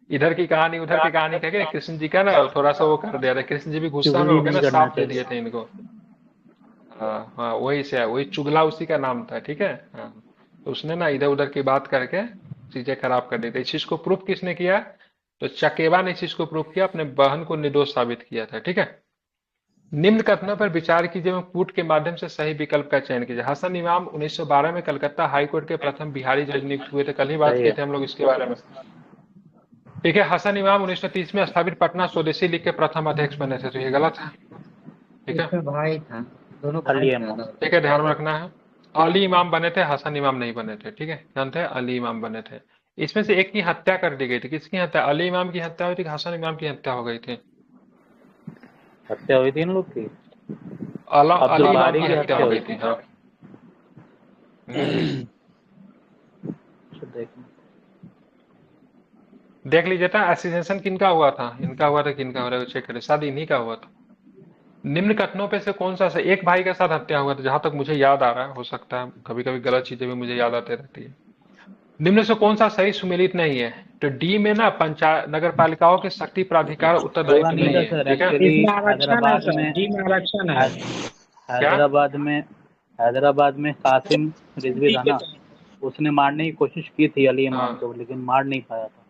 S1: इधर की कहानी उधर की कहानी करके कृष्ण जी का ना थोड़ा सा वो कर दिया था, कृष्ण जी भी गुस्सा में हो गए ना, साफ दे दिए थे इनको। हाँ हाँ, वही से है, वही चुगला उसी का नाम था। ठीक है, हाँ, तो उसने ना इधर उधर की बात करके चीजें खराब कर दी थी। इस चीज को प्रूफ किसने किया? तो चकेवा ने इस चीज को प्रूफ किया, अपने बहन को निर्दोष साबित किया था। ठीक है, निम्न कथनों पर विचार कीजिए एवं कूट के माध्यम से सही विकल्प का चयन कीजिए। हसन इमाम 1912 में कलकत्ता हाईकोर्ट के प्रथम बिहारी जज नियुक्त हुए थे, कल ही बात किए थे हम लोग इसके बारे में। ठीक है, हसन इमाम 1930 में स्थापित पटना स्वदेशी लीग के प्रथम अध्यक्ष बने थे, तो ये गलत है। ठीक है,
S6: भाई था, दोनों
S4: अली इमाम।
S1: ठीक है, ध्यान में रखना है। अली इमाम बने थे, हसन इमाम नहीं बने थे। ठीक है, जानते हैं, अली इमाम बने थे। इसमें से एक की हत्या कर दी गई थी। किसकी हत्या? अली इमाम की हत्या हुई थी कि हसन इमाम की हत्या हो गई थी?
S4: हत्या हुई थी इन लोग की।
S1: अली
S4: अब्दुल
S1: इमाम
S4: बारी
S1: की
S4: की
S1: हत्या
S4: हत्या
S1: हो गई
S4: हुई
S1: थी।
S4: थी।
S1: हाँ, देख लीजिए था, एसिनेशन किनका हुआ था, इनका हुआ था, किनका हो रहा है चेक करें, शायद इन्हीं का हुआ था। निम्न कथनों पे से कौन सा से एक भाई के साथ हत्या हुआ था, जहां तक मुझे याद आ रहा है, हो सकता है कभी कभी गलत चीजें भी मुझे याद आती रहती है। निम्न से कौन सा सही सुमेलित नहीं है? तो डी में ना पंचायत नगर पालिकाओं के शक्ति प्राधिकार उत्तरदायित्व नहीं है। ठीक है,
S6: इसमें आरक्षण है, डी में आरक्षण है।
S4: हैदराबाद में कासिम रिजवी था ना, उसने मारने की कोशिश की थी अली इमाम
S1: हाँ।
S4: को, लेकिन मार नहीं पाया था।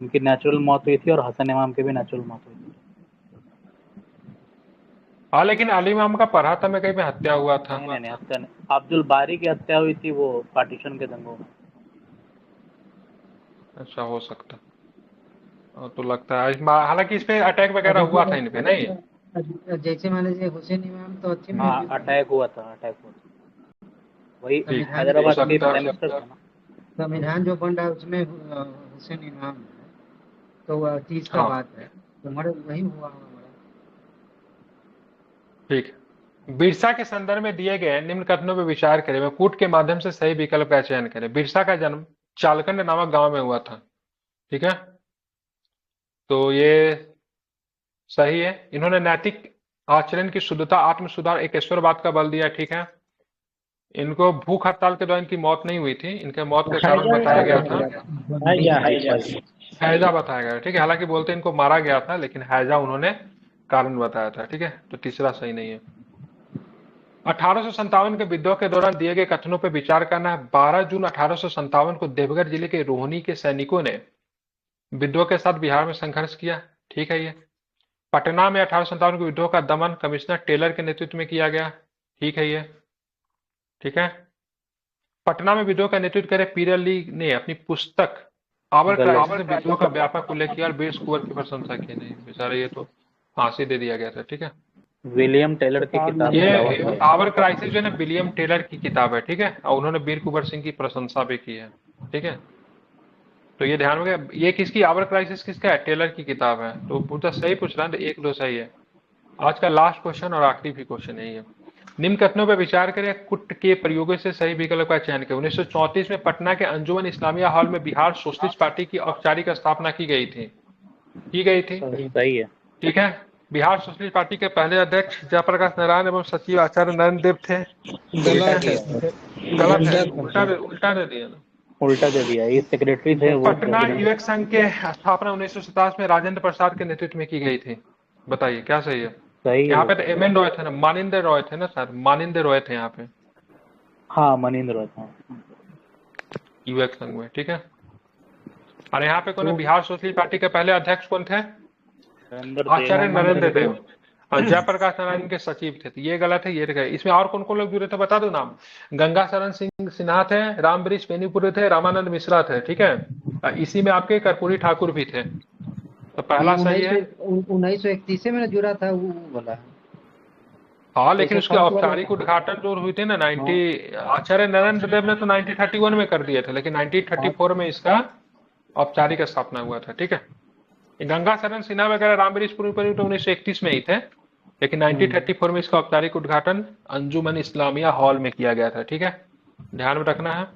S4: उनकी नेचुरल मौत हुई थी और हसन इमाम की भी नेचुरल मौत हुई थी।
S1: हाँ, लेकिन अली इमाम का पढ़ा था मैं कहीं पे हत्या हुआ था।
S4: नहीं हत्या नहीं, अब्दुल बारी की हत्या हुई थी वो पार्टीशन के दंगों में।
S1: अच्छा, हो सकता। तो लगता है हालांकि इस पे अटैक वगैरह हुआ था इन पे, नहीं?
S6: जैसे मान लीजिए हुसैन इमाम तो अच्छे में
S4: हाँ, अटैक हुआ था। वही
S1: ठीक,
S4: हैदराबाद
S1: हो
S4: के
S1: सकता है,
S4: प्राइम मिनिस्टर था ना।
S6: संविधान जो बन रहा है उसमें हुसैन इमाम है, तो वह चीज का
S1: हाँ।
S6: बात है, तो हमारे वही हुआ हमारा।
S1: ठीक, बिरसा के संदर्भ में दिए गए निम्न कथनों पर विचार करें, मैं कूट के माध्यम से सही विकल्प का चयन करें। बिरसा का जन्म चालकंड नामक गांव में हुआ था। ठीक है, तो ये सही है। इन्होंने नैतिक आचरण की शुद्धता, आत्म सुधार, एकेश्वरवाद का बल दिया। ठीक है, इनको भूख हड़ताल के दौरान इनकी मौत नहीं हुई थी, इनके मौत का कारण बताया गया था हैजा बताया गया। ठीक है, हालांकि बोलते इनको मारा गया था, लेकिन हैजा उन्होंने कारण बताया था। ठीक है, तो तीसरा सही नहीं है। 1857 के विद्रोह के दौरान दिए गए कथनों पर विचार करना है। 12 जून 1857 को देवघर जिले के रोहिणी के सैनिकों ने विद्रोह के साथ बिहार में संघर्ष किया। ठीक है, ये पटना में 1857 के विद्रोह का दमन कमिश्नर टेलर के नेतृत्व में किया गया। ठीक है, ये ठीक है। पटना में विद्रोह का नेतृत्व करे पीटर ली ने अपनी पुस्तक आवर क्राइसिस में विद्रोह का व्यापक उल्लेख किया और बीर्स कुंवर की प्रशंसा की। नहीं बेचारे, ये तो फांसी दे दिया गया था। ठीक है,
S4: विलियम टेलर की किताब
S1: ये आवर क्राइसिस जो है ना, विलियम टेलर की किताब है। ठीक है, और उन्होंने वीर कुंवर सिंह की प्रशंसा भी की है। ठीक है, तो ये ध्यान में, ये किसकी आवर क्राइसिस किसका है? टेलर की किताब है। तो पूरा सही पूछ रहा है, तो 1-2 सही है। आज का लास्ट क्वेश्चन और आखिरी भी क्वेश्चन यही है। निम्न कथनों पर विचार करें, कुट के प्रयोगों से सही विकल्प का चयन करें। 1934 में पटना के अंजुमन इस्लामिया हॉल में बिहार सोशलिस्ट पार्टी की औपचारिक स्थापना की गई थी।
S4: सही है।
S1: ठीक है, बिहार सोशलिस्ट पार्टी के पहले अध्यक्ष जयप्रकाश नारायण एवं सचिव आचार्य नरेंद्र देव थे। गलत है, उल्टा दे दिया ना,
S4: उल्टा दे दिया। ये सेक्रेटरी थे वो।
S1: पटना युवक संघ के स्थापना 1927 में राजेंद्र प्रसाद के नेतृत्व में की गई थी। बताइए क्या सही है?
S4: सही है
S1: यहाँ पे
S4: वो।
S1: तो एम एन रॉय थे ना, मानिंदर रॉय थे ना सर, मानिंदर रॉय थे यहाँ पे
S4: हाँ मनिंद्र था।
S1: यूएक्स संघ में, ठीक है। और यहाँ पे कौन है,
S4: तो
S1: बिहार सोशलिस्ट पार्टी के पहले अध्यक्ष कौन थे?
S4: नरेंद्र देव।
S1: आचार्य नरेंद्र देव। और जयप्रकाश नारायण के सचिव थे। तो ये गलत है, ये गए। इसमें और कौन कौन लोग जुड़े थे बता दो नाम। गंगा शरण सिंह सिन्हा थे, राम वृक्ष बेनीपुरी थे, रामानंद मिश्रा थे, ठीक है। इसी में आपके कर्पूरी ठाकुर भी थे। तो पहला सही है।
S12: 1931 में जुड़ा था वो वाला।
S1: हाँ, लेकिन
S12: जैसे
S1: उसके
S12: फर्स्ट वाला
S1: औपचारिक उद्घाटन जो हुई थी ना 90, आचार्य नरेंद्र देव ने तो 1931 में कर दिए थे, लेकिन 1934 में इसका औपचारिक स्थापना हुआ था, ठीक है। गंगा शरण सिन्हा वगैरह राम वृक्ष बेनीपुरी तो 1931 में ही थे, लेकिन 1934 में इसका औपचारिक उद्घाटन अंजुमन इस्लामिया हॉल में किया गया था, ठीक है। ध्यान में रखना है।